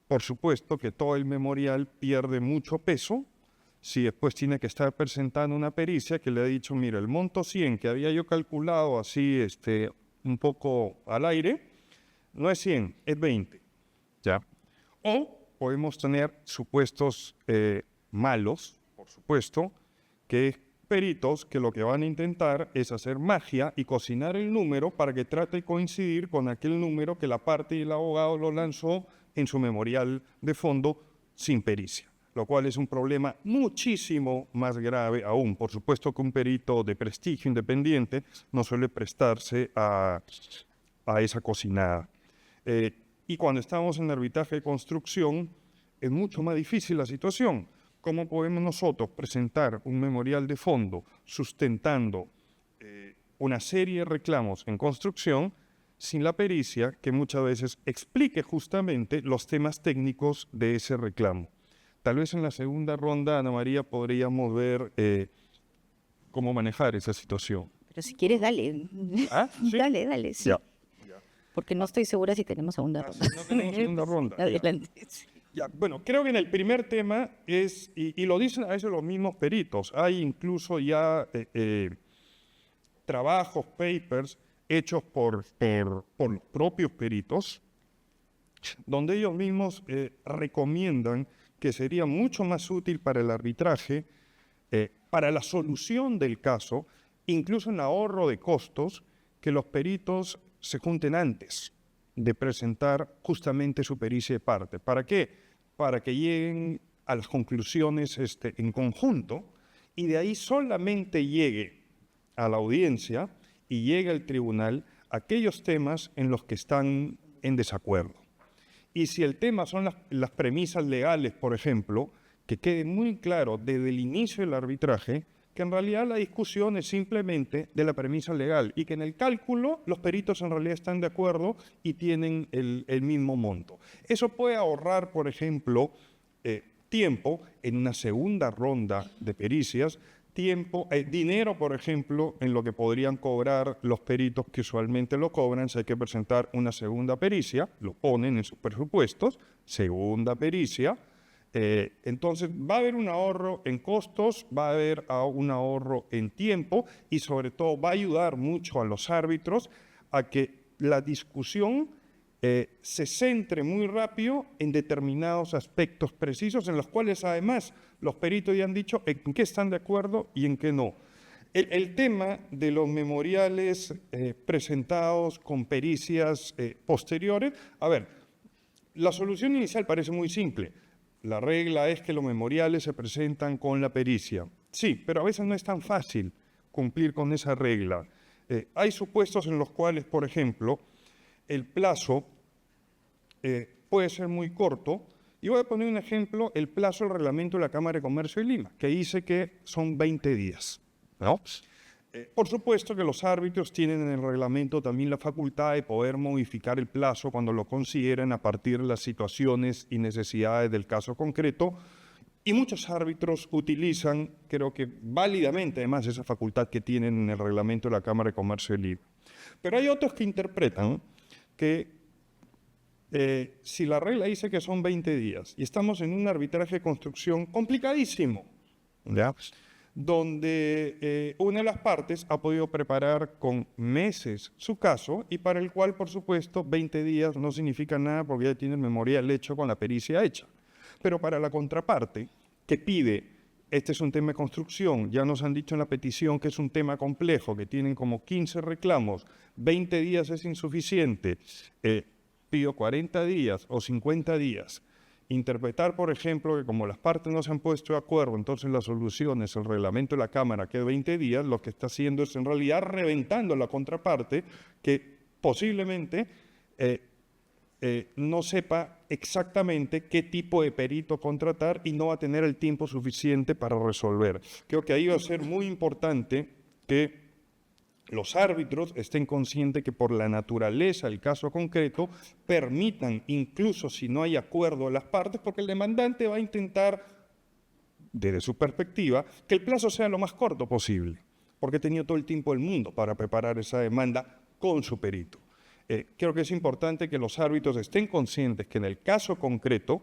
por supuesto que todo el memorial pierde mucho peso si después tiene que estar presentando una pericia que le ha dicho, mira, el monto 100 que había yo calculado así un poco al aire, no es 100, es 20. ¿Ya? O podemos tener supuestos malos, por supuesto, que es peritos que lo que van a intentar es hacer magia y cocinar el número para que trate de coincidir con aquel número que la parte y el abogado lo lanzó en su memorial de fondo sin pericia, lo cual es un problema muchísimo más grave aún. Por supuesto que un perito de prestigio independiente no suele prestarse a esa cocinada. Y cuando estamos en arbitraje de construcción es mucho más difícil la situación. ¿Cómo podemos nosotros presentar un memorial de fondo sustentando una serie de reclamos en construcción sin la pericia que muchas veces explique justamente los temas técnicos de ese reclamo? Tal vez en la segunda ronda, Ana María, podríamos ver cómo manejar esa situación. Pero si quieres, dale. ¿Ah? ¿Sí? Dale, sí. Ya. Porque no estoy segura si tenemos segunda ronda. No tenemos segunda ronda. Ya. Adelante. Ya, bueno, creo que en el primer tema es, y lo dicen a veces los mismos peritos, hay incluso ya trabajos, papers, hechos por los propios peritos, donde ellos mismos recomiendan que sería mucho más útil para el arbitraje, para la solución del caso, incluso en ahorro de costos, que los peritos se junten antes de presentar justamente su pericia de parte. ¿Para qué? Para que lleguen a las conclusiones en conjunto y de ahí solamente llegue a la audiencia y llegue al tribunal aquellos temas en los que están en desacuerdo. Y si el tema son las premisas legales, por ejemplo, que quede muy claro desde el inicio del arbitraje que en realidad la discusión es simplemente de la premisa legal y que en el cálculo los peritos en realidad están de acuerdo y tienen el mismo monto. Eso puede ahorrar, por ejemplo, tiempo en una segunda ronda de pericias, dinero, por ejemplo, en lo que podrían cobrar los peritos que usualmente lo cobran si hay que presentar una segunda pericia, lo ponen en sus presupuestos, segunda pericia. Entonces va a haber un ahorro en costos, va a haber un ahorro en tiempo y sobre todo va a ayudar mucho a los árbitros a que la discusión se centre muy rápido en determinados aspectos precisos en los cuales además los peritos ya han dicho en qué están de acuerdo y en qué no. El tema de los memoriales presentados con pericias posteriores, a ver, la solución inicial parece muy simple. La regla es que los memoriales se presentan con la pericia. Sí, pero a veces no es tan fácil cumplir con esa regla. Hay supuestos en los cuales, por ejemplo, el plazo puede ser muy corto. Y voy a poner un ejemplo, el plazo del reglamento de la Cámara de Comercio de Lima, que dice que son 20 días, ¿no? Por supuesto que los árbitros tienen en el reglamento también la facultad de poder modificar el plazo cuando lo consideren a partir de las situaciones y necesidades del caso concreto. Y muchos árbitros utilizan, creo que válidamente además, esa facultad que tienen en el reglamento de la Cámara de Comercio de Lima. Pero hay otros que interpretan que si la regla dice que son 20 días y estamos en un arbitraje de construcción complicadísimo, ¿ya?, donde una de las partes ha podido preparar con meses su caso y para el cual, por supuesto, 20 días no significa nada porque ya tiene el memorial hecho con la pericia hecha. Pero para la contraparte, que pide, este es un tema de construcción, ya nos han dicho en la petición que es un tema complejo, que tienen como 15 reclamos, 20 días es insuficiente, pido 40 días o 50 días. Interpretar, por ejemplo, que como las partes no se han puesto de acuerdo, entonces la solución es el reglamento de la Cámara, que es 20 días, lo que está haciendo es en realidad reventando a la contraparte, que posiblemente no sepa exactamente qué tipo de perito contratar y no va a tener el tiempo suficiente para resolver. Creo que ahí va a ser muy importante que los árbitros estén conscientes que por la naturaleza del caso concreto permitan, incluso si no hay acuerdo de las partes, porque el demandante va a intentar, desde su perspectiva, que el plazo sea lo más corto posible, porque ha tenido todo el tiempo del mundo para preparar esa demanda con su perito. Creo que es importante que los árbitros estén conscientes que en el caso concreto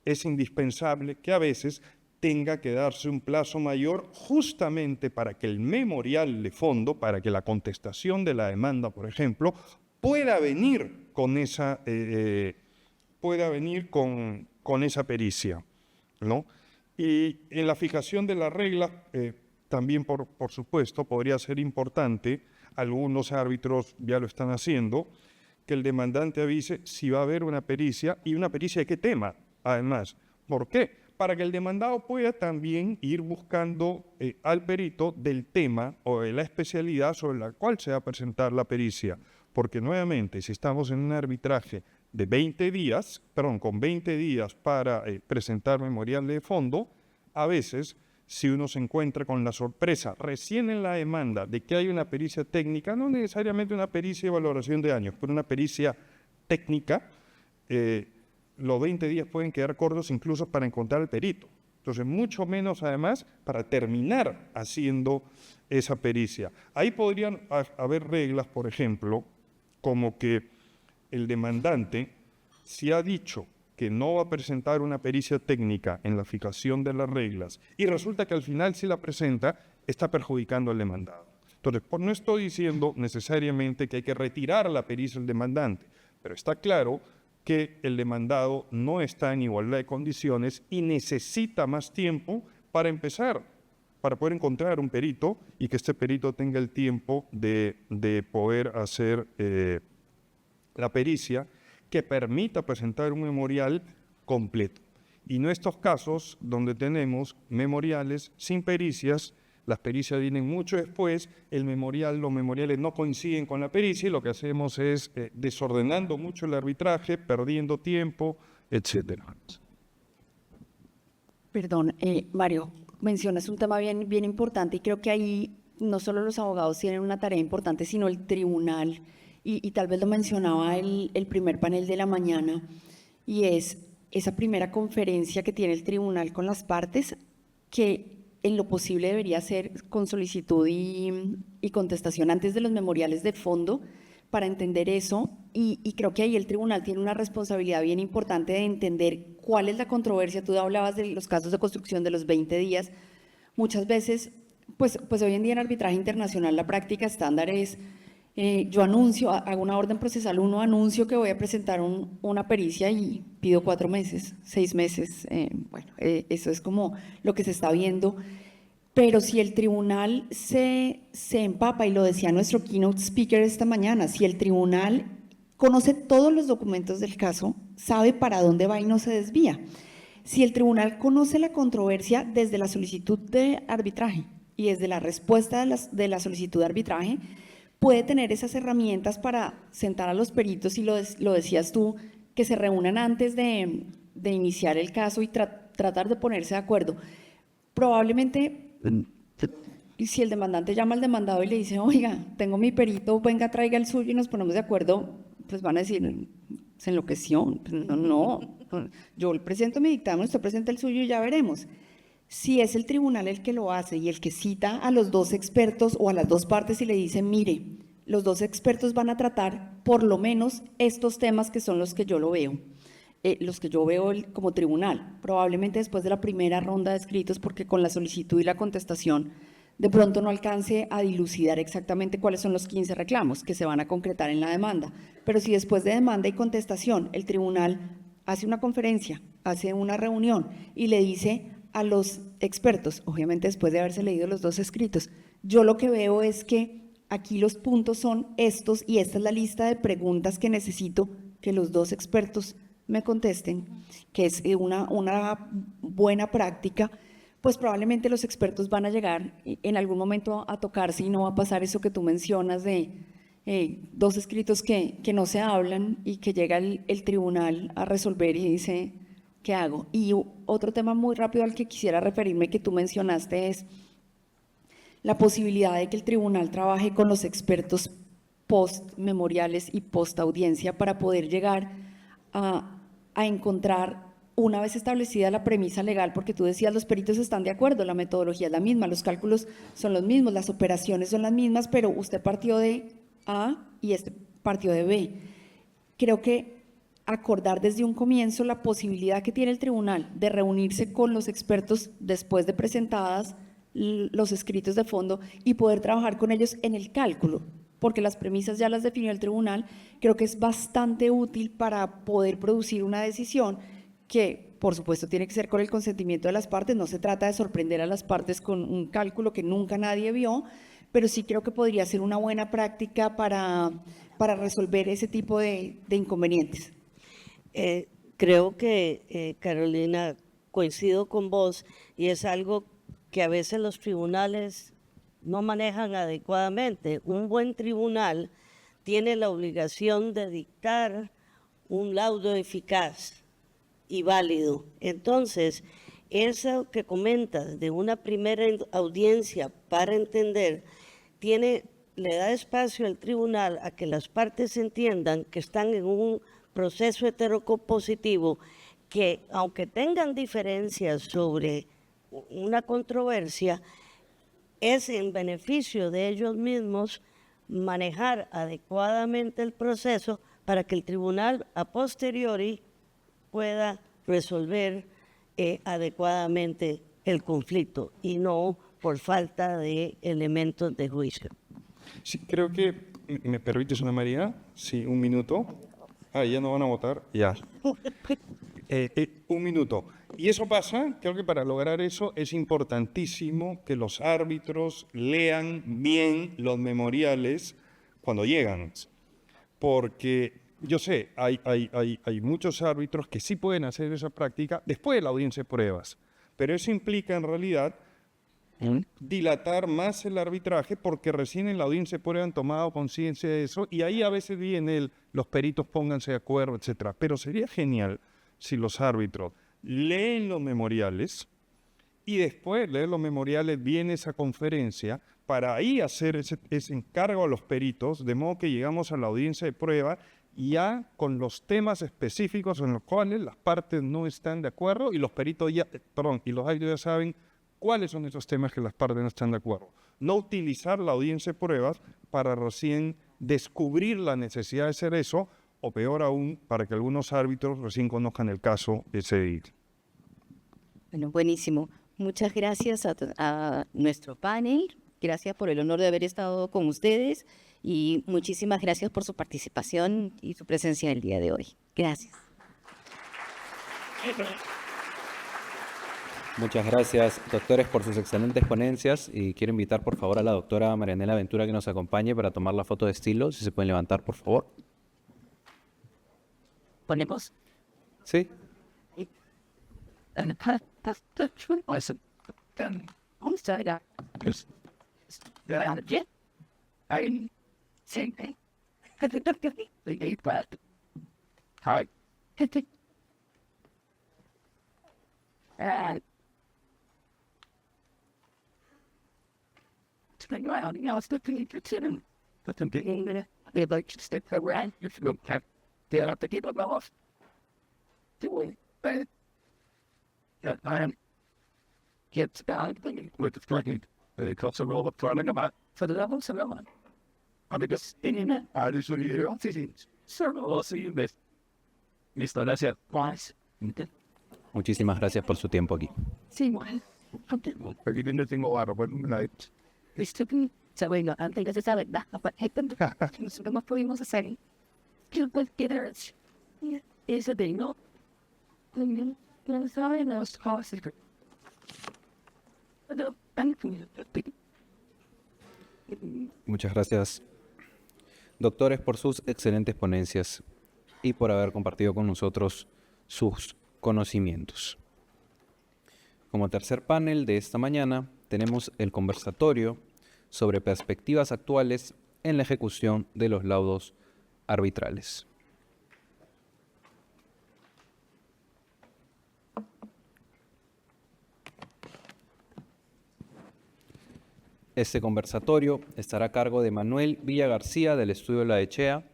es indispensable que a veces tenga que darse un plazo mayor justamente para que el memorial de fondo, para que la contestación de la demanda, por ejemplo, pueda venir con esa, con esa pericia, ¿no? Y en la fijación de las reglas, también por supuesto, podría ser importante, algunos árbitros ya lo están haciendo, que el demandante avise si va a haber una pericia y una pericia de qué tema, además. ¿Por qué? Para que el demandado pueda también ir buscando al perito del tema o de la especialidad sobre la cual se va a presentar la pericia. Porque nuevamente, si estamos en un arbitraje de 20 días, perdón, con 20 días para presentar memorial de fondo, a veces, si uno se encuentra con la sorpresa recién en la demanda de que hay una pericia técnica, no necesariamente una pericia de valoración de años, pero una pericia técnica, los 20 días pueden quedar cortos incluso para encontrar al perito. Entonces, mucho menos además para terminar haciendo esa pericia. Ahí podrían haber reglas, por ejemplo, como que el demandante, si ha dicho que no va a presentar una pericia técnica en la fijación de las reglas y resulta que al final sí la presenta, está perjudicando al demandado. Entonces, no estoy diciendo necesariamente que hay que retirar la pericia del demandante, pero está claro que el demandado no está en igualdad de condiciones y necesita más tiempo para empezar, para poder encontrar un perito y que este perito tenga el tiempo de poder hacer la pericia que permita presentar un memorial completo. Y no estos casos donde tenemos memoriales sin pericias, las pericias vienen mucho después, los memoriales no coinciden con la pericia y lo que hacemos es desordenando mucho el arbitraje, perdiendo tiempo, etc. Perdón, Mario, mencionas un tema bien importante y creo que ahí no solo los abogados tienen una tarea importante, sino el tribunal, y tal vez lo mencionaba el primer panel de la mañana, y es esa primera conferencia que tiene el tribunal con las partes, que en lo posible debería ser con solicitud y contestación antes de los memoriales de fondo, para entender eso, y creo que ahí el tribunal tiene una responsabilidad bien importante de entender cuál es la controversia. Tú hablabas de los casos de construcción de los 20 días. Muchas veces, pues hoy en día en arbitraje internacional la práctica estándar es, yo anuncio, hago una orden procesal 1, anuncio que voy a presentar una pericia y pido 4 meses, 6 meses. Eso es como lo que se está viendo. Pero si el tribunal se empapa, y lo decía nuestro keynote speaker esta mañana, si el tribunal conoce todos los documentos del caso, sabe para dónde va y no se desvía. Si el tribunal conoce la controversia desde la solicitud de arbitraje y desde la respuesta de la solicitud de arbitraje, puede tener esas herramientas para sentar a los peritos, y lo decías tú, que se reúnan antes de iniciar el caso y tratar de ponerse de acuerdo. Probablemente, si el demandante llama al demandado y le dice, oiga, tengo mi perito, venga, traiga el suyo y nos ponemos de acuerdo, pues van a decir, se enloqueció. No, yo le presento mi dictamen, usted presenta el suyo y ya veremos. Si es el tribunal el que lo hace y el que cita a los 2 expertos o a las 2 partes y le dice, mire, los 2 expertos van a tratar por lo menos estos temas que son los que yo veo como tribunal, probablemente después de la primera ronda de escritos, porque con la solicitud y la contestación de pronto no alcance a dilucidar exactamente cuáles son los 15 reclamos que se van a concretar en la demanda. Pero si después de demanda y contestación el tribunal hace una conferencia, hace una reunión y le dice a los expertos, obviamente después de haberse leído los 2 escritos, yo lo que veo es que aquí los puntos son estos y esta es la lista de preguntas que necesito que los 2 expertos me contesten, que es una buena práctica, pues probablemente los expertos van a llegar en algún momento a tocarse y no va a pasar eso que tú mencionas de dos escritos que no se hablan y que llega el tribunal a resolver y dice, ¿qué hago? Y otro tema muy rápido al que quisiera referirme que tú mencionaste es la posibilidad de que el tribunal trabaje con los expertos post-memoriales y post-audiencia para poder llegar a encontrar, una vez establecida la premisa legal, porque tú decías los peritos están de acuerdo, la metodología es la misma, los cálculos son los mismos, las operaciones son las mismas, pero usted partió de A y este partió de B. Creo que acordar desde un comienzo la posibilidad que tiene el tribunal de reunirse con los expertos después de presentadas los escritos de fondo y poder trabajar con ellos en el cálculo, porque las premisas ya las definió el tribunal, creo que es bastante útil para poder producir una decisión que, por supuesto, tiene que ser con el consentimiento de las partes. No se trata de sorprender a las partes con un cálculo que nunca nadie vio, pero sí creo que podría ser una buena práctica para resolver ese tipo de inconvenientes. Creo que, Carolina, coincido con vos y es algo que a veces los tribunales no manejan adecuadamente. Un buen tribunal tiene la obligación de dictar un laudo eficaz y válido. Entonces, eso que comentas de una primera audiencia para entender, le da espacio al tribunal a que las partes entiendan que están en un proceso heterocompositivo, que aunque tengan diferencias sobre una controversia, es en beneficio de ellos mismos manejar adecuadamente el proceso para que el tribunal a posteriori pueda resolver adecuadamente el conflicto y no por falta de elementos de juicio. Sí, creo que, ¿me permites, Ana María? Sí, un minuto. Ya no van a votar. Ya. Un minuto. Y eso pasa, creo que para lograr eso es importantísimo que los árbitros lean bien los memoriales cuando llegan. Porque yo sé, hay muchos árbitros que sí pueden hacer esa práctica después de la audiencia de pruebas, pero eso implica en realidad dilatar más el arbitraje porque recién en la audiencia de prueba han tomado conciencia de eso y ahí a veces viene los peritos pónganse de acuerdo, etcétera. Pero sería genial si los árbitros leen los memoriales y después de leer los memoriales viene esa conferencia para ahí hacer ese encargo a los peritos, de modo que llegamos a la audiencia de prueba ya con los temas específicos en los cuales las partes no están de acuerdo y los peritos y los árbitros ya saben cuáles son esos temas que las partes no están de acuerdo. No utilizar la audiencia de pruebas para recién descubrir la necesidad de hacer eso, o peor aún, para que algunos árbitros recién conozcan el caso de ese día. Bueno, buenísimo. Muchas gracias a nuestro panel. Gracias por el honor de haber estado con ustedes y muchísimas gracias por su participación y su presencia el día de hoy. Gracias. Muchas gracias, doctores, por sus excelentes ponencias y quiero invitar, por favor, a la doctora Marianela Ventura que nos acompañe para tomar la foto de estilo. Si se pueden levantar, por favor. ¿Ponemos? Sí. Muchísimas gracias por su tiempo aquí. Sí, bueno. Antes de saber nada, no pudimos hacer. Ese de no. No saben las cosas. Muchas gracias, doctores, por sus excelentes ponencias y por haber compartido con nosotros sus conocimientos. Como tercer panel de esta mañana, tenemos el conversatorio sobre perspectivas actuales en la ejecución de los laudos arbitrales. Este conversatorio estará a cargo de Manuel Villa García, del Estudio La Echea,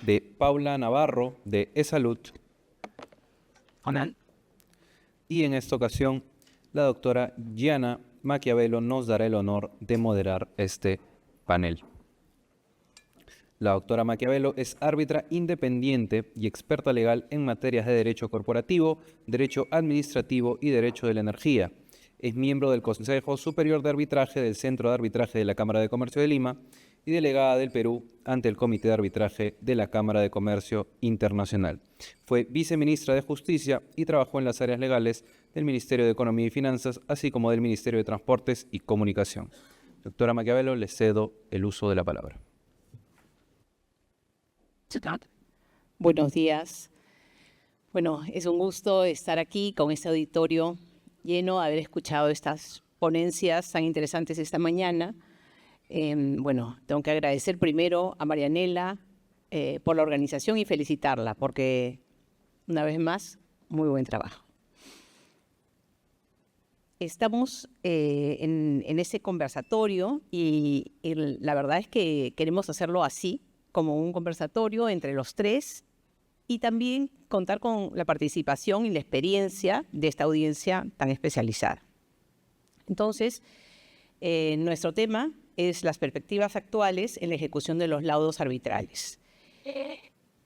de Paula Navarro, de eSalud, y en esta ocasión la doctora Gianna Maquiavelo nos dará el honor de moderar este panel. La doctora Maquiavelo es árbitra independiente y experta legal en materias de derecho corporativo, derecho administrativo y derecho de la energía. Es miembro del Consejo Superior de Arbitraje del Centro de Arbitraje de la Cámara de Comercio de Lima y delegada del Perú ante el Comité de Arbitraje de la Cámara de Comercio Internacional. Fue viceministra de Justicia y trabajó en las áreas legales del Ministerio de Economía y Finanzas, así como del Ministerio de Transportes y Comunicación. Doctora Maquiavelo, le cedo el uso de la palabra. Buenos días. Bueno, es un gusto estar aquí con este auditorio lleno, haber escuchado estas ponencias tan interesantes esta mañana. Bueno, tengo que agradecer primero a Marianela por la organización y felicitarla porque, una vez más, muy buen trabajo. Estamos en ese conversatorio y la verdad es que queremos hacerlo así, como un conversatorio entre los tres y también contar con la participación y la experiencia de esta audiencia tan especializada. Entonces, nuestro tema es las perspectivas actuales en la ejecución de los laudos arbitrales.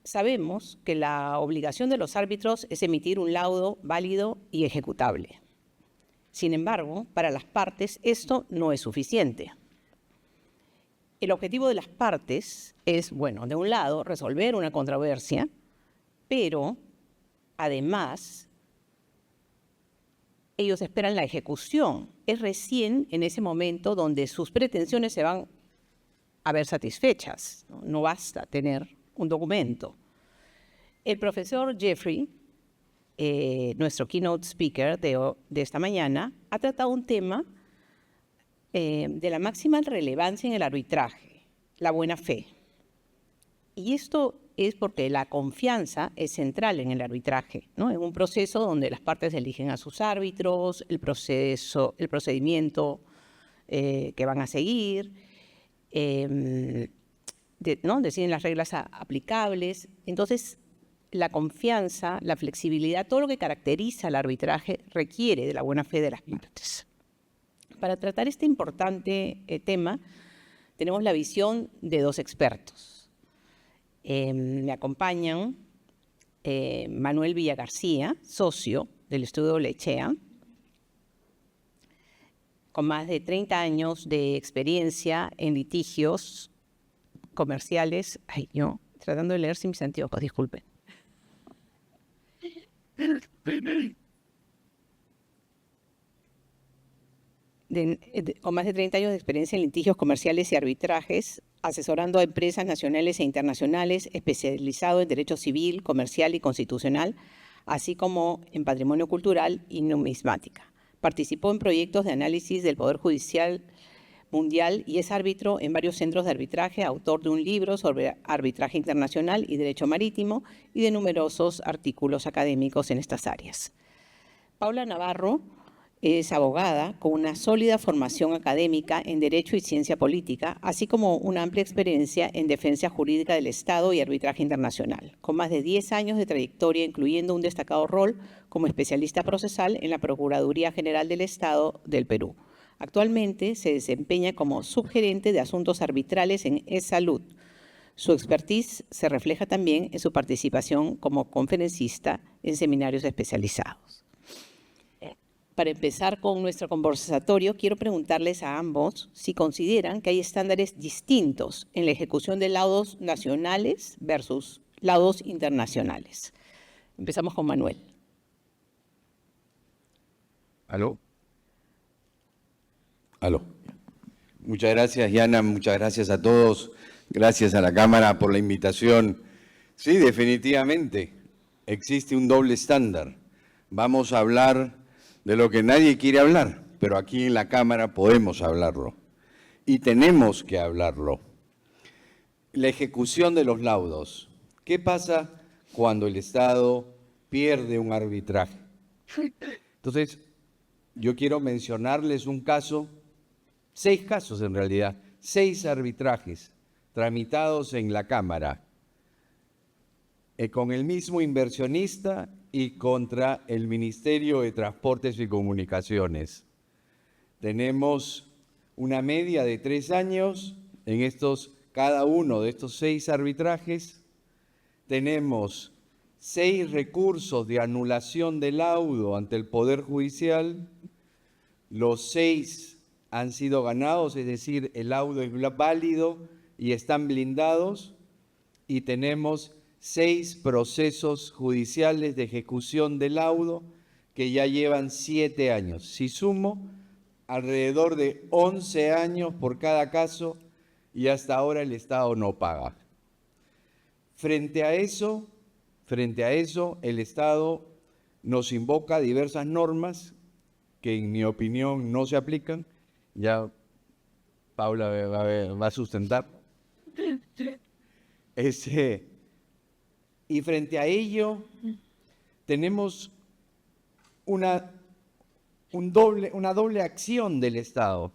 Sabemos que la obligación de los árbitros es emitir un laudo válido y ejecutable. Sin embargo, para las partes esto no es suficiente. El objetivo de las partes es, bueno, de un lado, resolver una controversia, pero además ellos esperan la ejecución. Es recién en ese momento donde sus pretensiones se van a ver satisfechas. No basta tener un documento. El profesor Jeffrey, nuestro keynote speaker de esta mañana, ha tratado un tema de la máxima relevancia en el arbitraje, la buena fe. Y esto es porque la confianza es central en el arbitraje, ¿no? En un proceso donde las partes eligen a sus árbitros, el procedimiento que van a seguir, ¿no? Deciden las reglas aplicables. Entonces, la confianza, la flexibilidad, todo lo que caracteriza al arbitraje requiere de la buena fe de las partes. Para tratar este importante tema, tenemos la visión de dos expertos. Me acompañan Manuel Villa García, socio del Estudio La Echea, con más de 30 años de experiencia en litigios comerciales. Ay, yo tratando de leer sin mis anteojos, disculpen. Con más de 30 años de experiencia en litigios comerciales y arbitrajes, asesorando a empresas nacionales e internacionales, especializado en derecho civil, comercial y constitucional, así como en patrimonio cultural y numismática. Participó en proyectos de análisis del Poder Judicial Mundial y es árbitro en varios centros de arbitraje, autor de un libro sobre arbitraje internacional y derecho marítimo y de numerosos artículos académicos en estas áreas. Paula Navarro es abogada con una sólida formación académica en Derecho y Ciencia Política, así como una amplia experiencia en defensa jurídica del Estado y arbitraje internacional, con más de 10 años de trayectoria, incluyendo un destacado rol como especialista procesal en la Procuraduría General del Estado del Perú. Actualmente se desempeña como subgerente de asuntos arbitrales en eSalud. Su expertise se refleja también en su participación como conferencista en seminarios especializados. Para empezar con nuestro conversatorio, quiero preguntarles a ambos si consideran que hay estándares distintos en la ejecución de laudos nacionales versus laudos internacionales. Empezamos con Manuel. ¿Aló? Aló. Muchas gracias, Gianna, muchas gracias a todos. Gracias a la Cámara por la invitación. Sí, definitivamente, existe un doble estándar. Vamos a hablar de lo que nadie quiere hablar, pero aquí en la Cámara podemos hablarlo y tenemos que hablarlo. La ejecución de los laudos. ¿Qué pasa cuando el Estado pierde un arbitraje? Entonces, yo quiero mencionarles un caso, 6 casos en realidad, 6 arbitrajes tramitados en la Cámara con el mismo inversionista y contra el Ministerio de Transportes y Comunicaciones. Tenemos una media de 3 años en cada uno de estos 6 arbitrajes. Tenemos 6 recursos de anulación del laudo ante el Poder Judicial. Los 6 han sido ganados, es decir, el laudo es válido y están blindados. Y tenemos 6 procesos judiciales de ejecución del laudo que ya llevan 7 años. Si sumo, alrededor de 11 años por cada caso y hasta ahora el Estado no paga. Frente a eso, el Estado nos invoca diversas normas que en mi opinión no se aplican. Ya Paula va a sustentar. Y frente a ello tenemos una doble acción del Estado,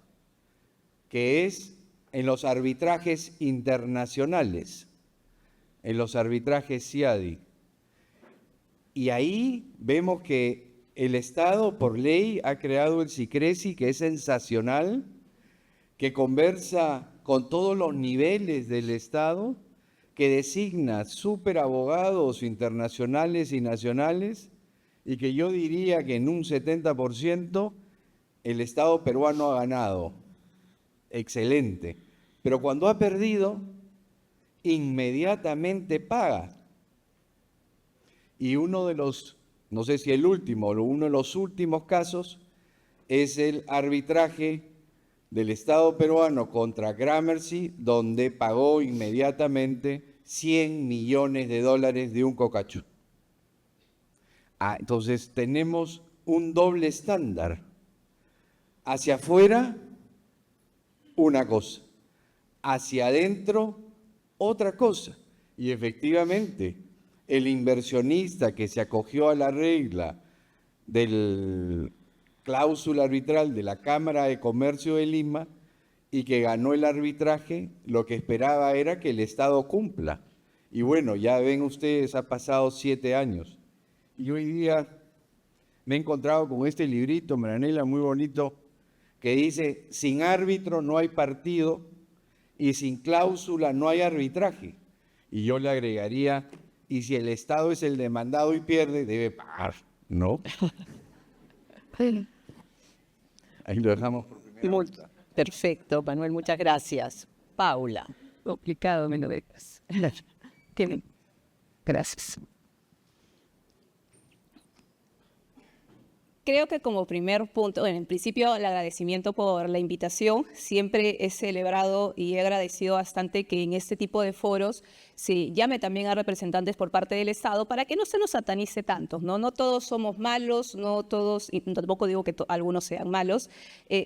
que es en los arbitrajes internacionales, en los arbitrajes CIADI. Y ahí vemos que el Estado, por ley, ha creado el SICRESI, que es sensacional, que conversa con todos los niveles del Estado, que designa superabogados internacionales y nacionales, y que yo diría que en un 70% el Estado peruano ha ganado. Excelente. Pero cuando ha perdido, inmediatamente paga. Y uno de los, no sé si el último, o uno de los últimos casos es el arbitraje del Estado peruano contra Gramercy, donde pagó inmediatamente $100 millones de un cocacho. Entonces tenemos un doble estándar. Hacia afuera, una cosa. Hacia adentro, otra cosa. Y efectivamente, el inversionista que se acogió a la regla del cláusula arbitral de la Cámara de Comercio de Lima y que ganó el arbitraje, lo que esperaba era que el Estado cumpla. Y bueno, ya ven ustedes, ha pasado 7 años. Y hoy día me he encontrado con este librito, Maranela, muy bonito, que dice, sin árbitro no hay partido y sin cláusula no hay arbitraje. Y yo le agregaría, y si el Estado es el demandado y pierde, debe pagar, ¿no? Ahí lo dejamos por primera vez. Perfecto, Manuel, muchas gracias. Paula. Complicado, me lo dejas. Gracias. Creo que como primer punto, bueno, en principio el agradecimiento por la invitación. Siempre he celebrado y he agradecido bastante que en este tipo de foros se llame también a representantes por parte del Estado para que no se nos satanice tanto, ¿no? No todos somos malos, no todos, y tampoco digo que algunos sean malos,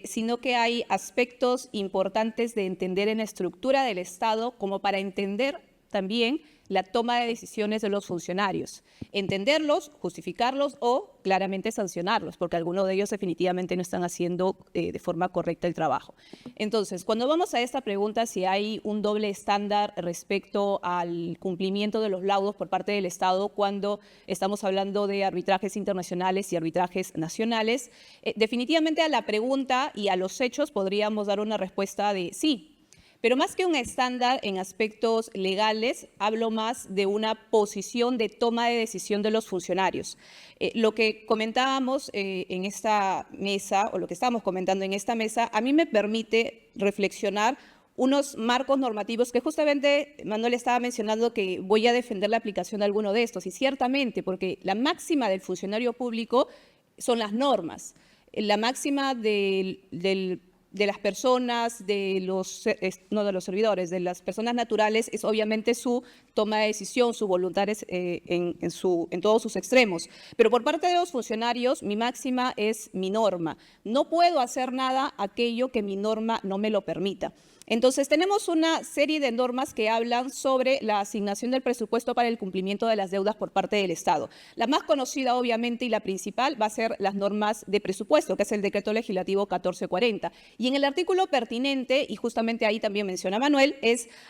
sino que hay aspectos importantes de entender en la estructura del Estado como para entender también la toma de decisiones de los funcionarios, entenderlos, justificarlos o claramente sancionarlos, porque algunos de ellos definitivamente no están haciendo de forma correcta el trabajo. Entonces, cuando vamos a esta pregunta si hay un doble estándar respecto al cumplimiento de los laudos por parte del Estado cuando estamos hablando de arbitrajes internacionales y arbitrajes nacionales, definitivamente a la pregunta y a los hechos podríamos dar una respuesta de sí. Pero más que un estándar en aspectos legales, hablo más de una posición de toma de decisión de los funcionarios. Lo que comentábamos en esta mesa, o lo que estamos comentando en esta mesa, a mí me permite reflexionar unos marcos normativos que justamente Manuel estaba mencionando que voy a defender la aplicación de alguno de estos. Y ciertamente, porque la máxima del funcionario público son las normas. La máxima del de las personas, no de los servidores, de las personas naturales, es obviamente su toma de decisión, su voluntad en todos sus extremos. Pero por parte de los funcionarios, mi máxima es mi norma. No puedo hacer nada aquello que mi norma no me lo permita. Entonces, tenemos una serie de normas que hablan sobre la asignación del presupuesto para el cumplimiento de las deudas por parte del Estado. La más conocida, obviamente, y la principal va a ser las normas de presupuesto, que es el Decreto Legislativo 1440. Y en el artículo pertinente, y justamente ahí también menciona Manuel,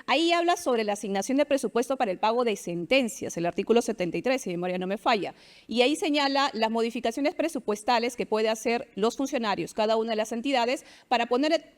ahí habla sobre la asignación de presupuesto para el pago de sentencias, el artículo 73, si mi memoria no me falla. Y ahí señala las modificaciones presupuestales que puede hacer los funcionarios, cada una de las entidades, para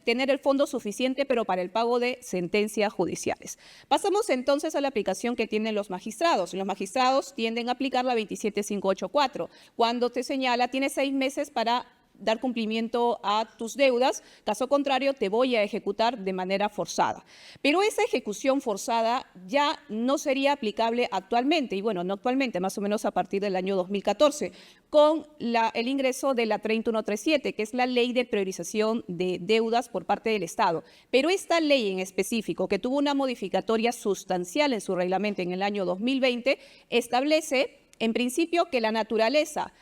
tener el fondo suficiente, pero para el pago de sentencias judiciales. Pasamos entonces a la aplicación que tienen los magistrados. Los magistrados tienden a aplicar la 27584, cuando te señala, tienes 6 meses para dar cumplimiento a tus deudas, caso contrario te voy a ejecutar de manera forzada. Pero esa ejecución forzada ya no sería aplicable actualmente, y bueno, no actualmente, más o menos a partir del año 2014, con el ingreso de la 30137, que es la ley de priorización de deudas por parte del Estado. Pero esta ley en específico, que tuvo una modificatoria sustancial en su reglamento en el año 2020, establece en principio que la naturaleza,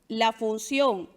la función,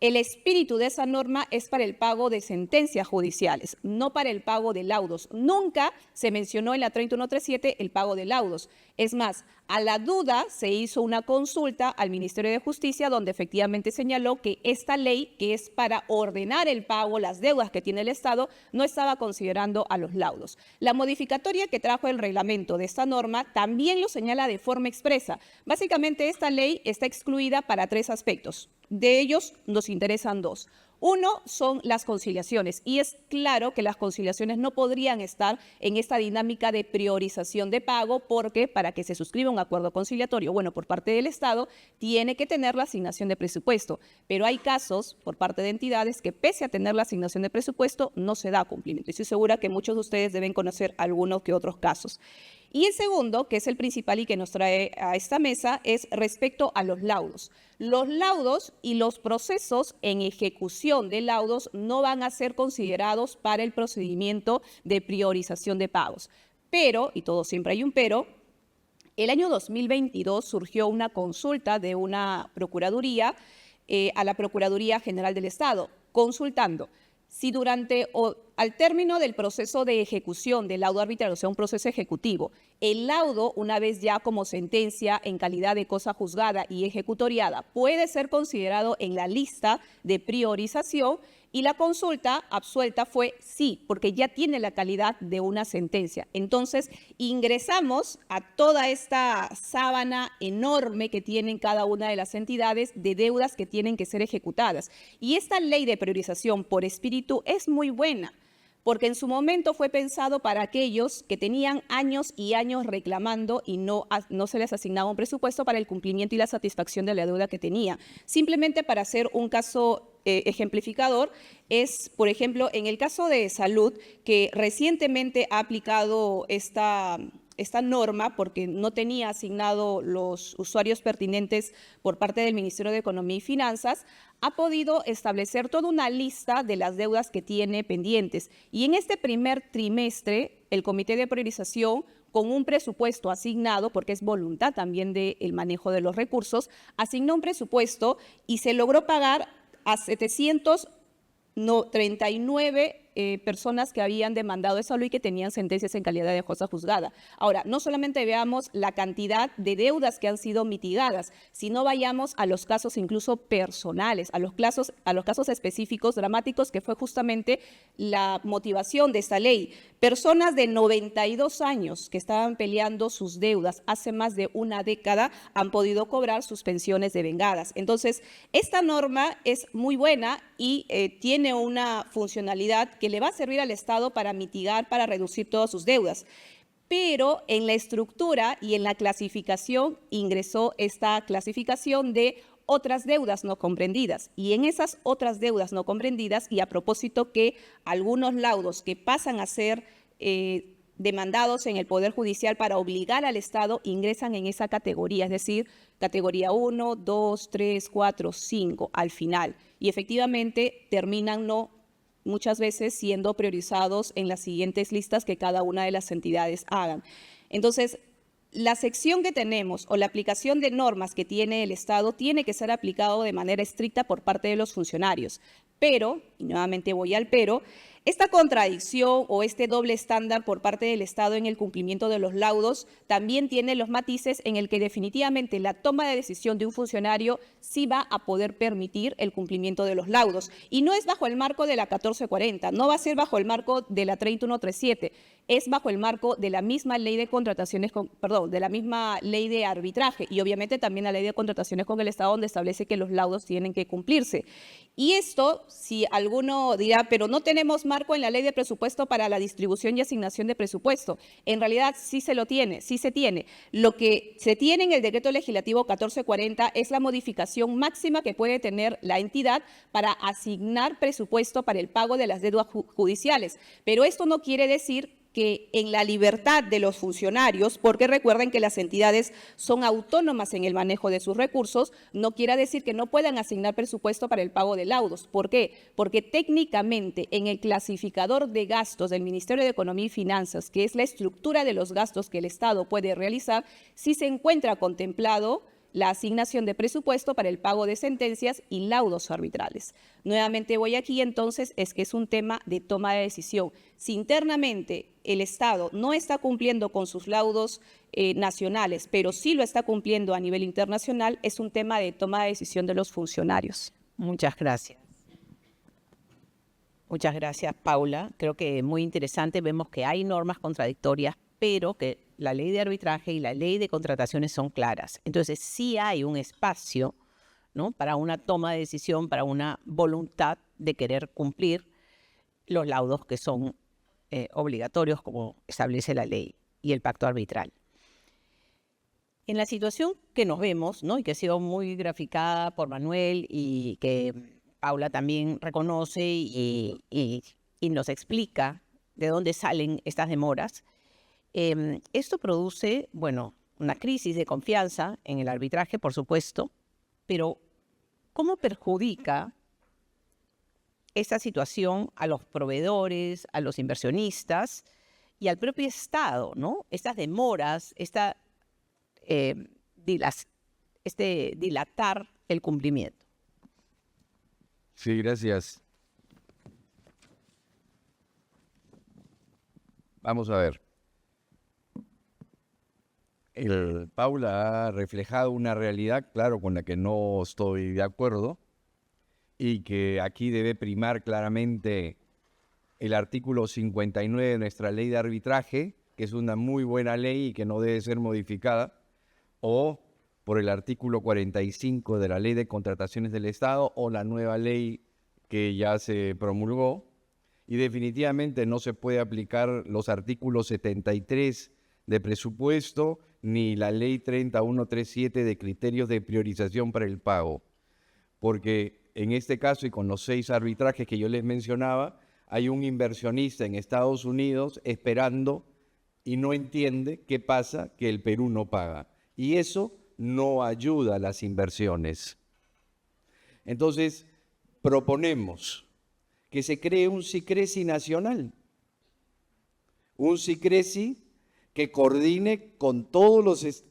el espíritu de esa norma es para el pago de sentencias judiciales, no para el pago de laudos. Nunca se mencionó en la 30137 el pago de laudos. Es más, a la duda se hizo una consulta al Ministerio de Justicia donde efectivamente señaló que esta ley, que es para ordenar el pago, las deudas que tiene el Estado, no estaba considerando a los laudos. La modificatoria que trajo el reglamento de esta norma también lo señala de forma expresa. Básicamente esta ley está excluida para 3 aspectos. De ellos nos interesan 2. Uno son las conciliaciones, y es claro que las conciliaciones no podrían estar en esta dinámica de priorización de pago, porque para que se suscriba un acuerdo conciliatorio, bueno, por parte del Estado, tiene que tener la asignación de presupuesto. Pero hay casos por parte de entidades que, pese a tener la asignación de presupuesto, no se da cumplimiento. Y estoy segura que muchos de ustedes deben conocer algunos que otros casos. Y el segundo, que es el principal y que nos trae a esta mesa, es respecto a los laudos. Los laudos y los procesos en ejecución de laudos no van a ser considerados para el procedimiento de priorización de pagos. Pero, y todo siempre hay un pero, el año 2022 surgió una consulta de una procuraduría a la Procuraduría General del Estado, consultando si al término del proceso de ejecución del laudo arbitral, o sea, un proceso ejecutivo, el laudo, una vez ya como sentencia en calidad de cosa juzgada y ejecutoriada, puede ser considerado en la lista de priorización, y la consulta absuelta fue sí, porque ya tiene la calidad de una sentencia. Entonces, ingresamos a toda esta sábana enorme que tienen cada una de las entidades de deudas que tienen que ser ejecutadas. Y esta ley de priorización por espíritu es muy buena, porque en su momento fue pensado para aquellos que tenían años y años reclamando y no se les asignaba un presupuesto para el cumplimiento y la satisfacción de la deuda que tenía. Simplemente para hacer un caso ejemplificador, es, por ejemplo, en el caso de salud, que recientemente ha aplicado esta norma porque no tenía asignado los usuarios pertinentes por parte del Ministerio de Economía y Finanzas, ha podido establecer toda una lista de las deudas que tiene pendientes. Y en este primer trimestre, el Comité de Priorización, con un presupuesto asignado, porque es voluntad también del manejo de los recursos, asignó un presupuesto y se logró pagar a 739 personas que habían demandado esa ley y que tenían sentencias en calidad de cosa juzgada. Ahora, no solamente veamos la cantidad de deudas que han sido mitigadas, sino vayamos a los casos incluso personales, a los casos específicos, dramáticos, que fue justamente la motivación de esta ley. Personas de 92 años que estaban peleando sus deudas hace más de una década han podido cobrar sus pensiones devengadas. Entonces, esta norma es muy buena y tiene una funcionalidad que le va a servir al Estado para mitigar, para reducir todas sus deudas. Pero en la estructura y en la clasificación ingresó esta clasificación de otras deudas no comprendidas. Y en esas otras deudas no comprendidas, y a propósito que algunos laudos que pasan a ser demandados en el Poder Judicial para obligar al Estado ingresan en esa categoría, es decir, categoría 1, 2, 3, 4, 5 al final. Y efectivamente terminan no muchas veces siendo priorizados en las siguientes listas que cada una de las entidades hagan. Entonces, la sección que tenemos o la aplicación de normas que tiene el Estado tiene que ser aplicado de manera estricta por parte de los funcionarios. Pero, y nuevamente voy al pero, esta contradicción o este doble estándar por parte del Estado en el cumplimiento de los laudos también tiene los matices en el que definitivamente la toma de decisión de un funcionario sí va a poder permitir el cumplimiento de los laudos. Y no es bajo el marco de la 1440, no va a ser bajo el marco de la 3137, es bajo el marco de la misma ley de contrataciones, de la misma ley de arbitraje y obviamente también la ley de contrataciones con el Estado, donde establece que los laudos tienen que cumplirse. Y esto, si alguno dirá, pero no tenemos marco en la ley de presupuesto para la distribución y asignación de presupuesto. En realidad sí se lo tiene, sí se tiene. Lo que se tiene en el decreto legislativo 1440 es la modificación máxima que puede tener la entidad para asignar presupuesto para el pago de las deudas judiciales. Pero esto no quiere decir que en la libertad de los funcionarios, porque recuerden que las entidades son autónomas en el manejo de sus recursos, no quiera decir que no puedan asignar presupuesto para el pago de laudos. ¿Por qué? Porque técnicamente en el clasificador de gastos del Ministerio de Economía y Finanzas, que es la estructura de los gastos que el Estado puede realizar, sí se encuentra contemplado la asignación de presupuesto para el pago de sentencias y laudos arbitrales. Nuevamente voy aquí, entonces, es que es un tema de toma de decisión. Si internamente el Estado no está cumpliendo con sus laudos nacionales, pero sí lo está cumpliendo a nivel internacional, es un tema de toma de decisión de los funcionarios. Muchas gracias. Muchas gracias, Paula. Creo que muy interesante. Vemos que hay normas contradictorias, pero que la ley de arbitraje y la ley de contrataciones son claras. Entonces, sí hay un espacio, ¿no?, para una toma de decisión, para una voluntad de querer cumplir los laudos que son obligatorios, como establece la ley y el pacto arbitral. En la situación que nos vemos, ¿no?, y que ha sido muy graficada por Manuel y que Paula también reconoce y nos explica de dónde salen estas demoras, esto produce, bueno, una crisis de confianza en el arbitraje, por supuesto, pero ¿cómo perjudica esta situación a los proveedores, a los inversionistas y al propio Estado, ¿no? Estas demoras, este dilatar el cumplimiento. Sí, gracias. Vamos a ver. Paula ha reflejado una realidad, claro, con la que no estoy de acuerdo y que aquí debe primar claramente el artículo 59 de nuestra ley de arbitraje, que es una muy buena ley y que no debe ser modificada, o por el artículo 45 de la ley de contrataciones del Estado o la nueva ley que ya se promulgó, y definitivamente no se puede aplicar los artículos 73 de presupuesto ni la ley 30137 de criterios de priorización para el pago, porque en este caso y con los 6 arbitrajes que yo les mencionaba, hay un inversionista en Estados Unidos esperando y no entiende qué pasa, que el Perú no paga, y eso no ayuda a las inversiones. Entonces, proponemos que se cree un SICRESI nacional, un SICRESI que coordine con todos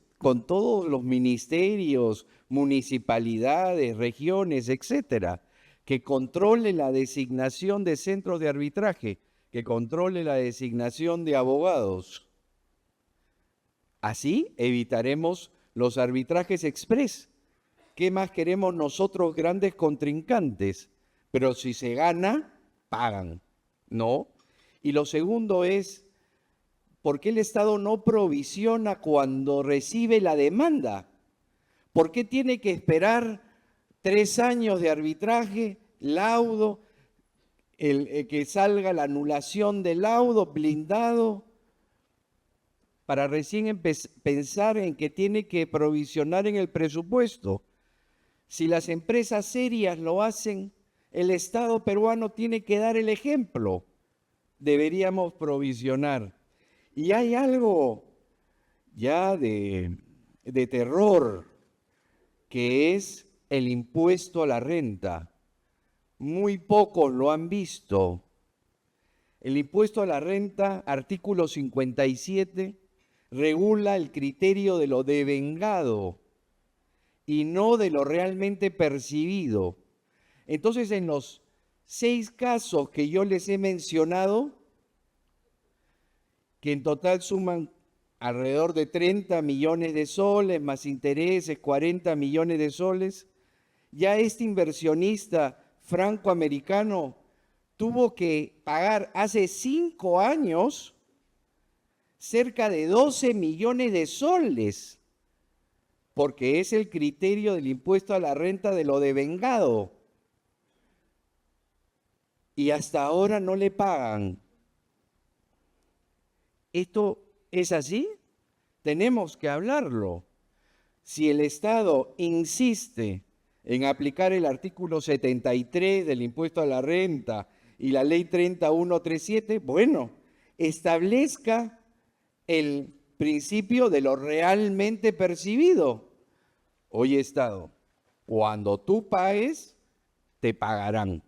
los ministerios, municipalidades, regiones, etcétera, que controle la designación de centros de arbitraje, que controle la designación de abogados. Así evitaremos los arbitrajes express. ¿Qué más queremos nosotros, grandes contrincantes? Pero si se gana, pagan, ¿no? Y lo segundo es, ¿por qué el Estado no provisiona cuando recibe la demanda? ¿Por qué tiene que esperar 3 años de arbitraje, laudo, que salga la anulación del laudo blindado, para recién pensar en que tiene que provisionar en el presupuesto? Si las empresas serias lo hacen, el Estado peruano tiene que dar el ejemplo. Deberíamos provisionar. Y hay algo ya de terror, que es el impuesto a la renta. Muy pocos lo han visto. El impuesto a la renta, artículo 57, regula el criterio de lo devengado y no de lo realmente percibido. Entonces, en los 6 casos que yo les he mencionado, que en total suman alrededor de 30 millones de soles, más intereses, 40 millones de soles, ya este inversionista francoamericano tuvo que pagar hace 5 años cerca de 12 millones de soles, porque es el criterio del impuesto a la renta de lo devengado. Y hasta ahora no le pagan. ¿Esto es así? Tenemos que hablarlo. Si el Estado insiste en aplicar el artículo 73 del impuesto a la renta y la ley 3137, bueno, establezca el principio de lo realmente percibido. Oye, Estado, cuando tú pagues, te pagarán.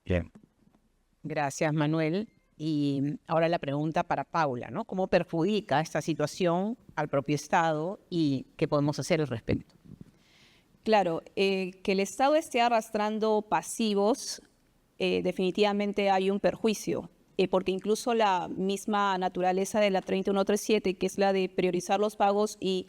Bien. Gracias, Manuel. Y ahora la pregunta para Paula, ¿no? ¿Cómo perjudica esta situación al propio Estado y qué podemos hacer al respecto? Claro, que el Estado esté arrastrando pasivos, definitivamente hay un perjuicio, porque incluso la misma naturaleza de la 3137, que es la de priorizar los pagos y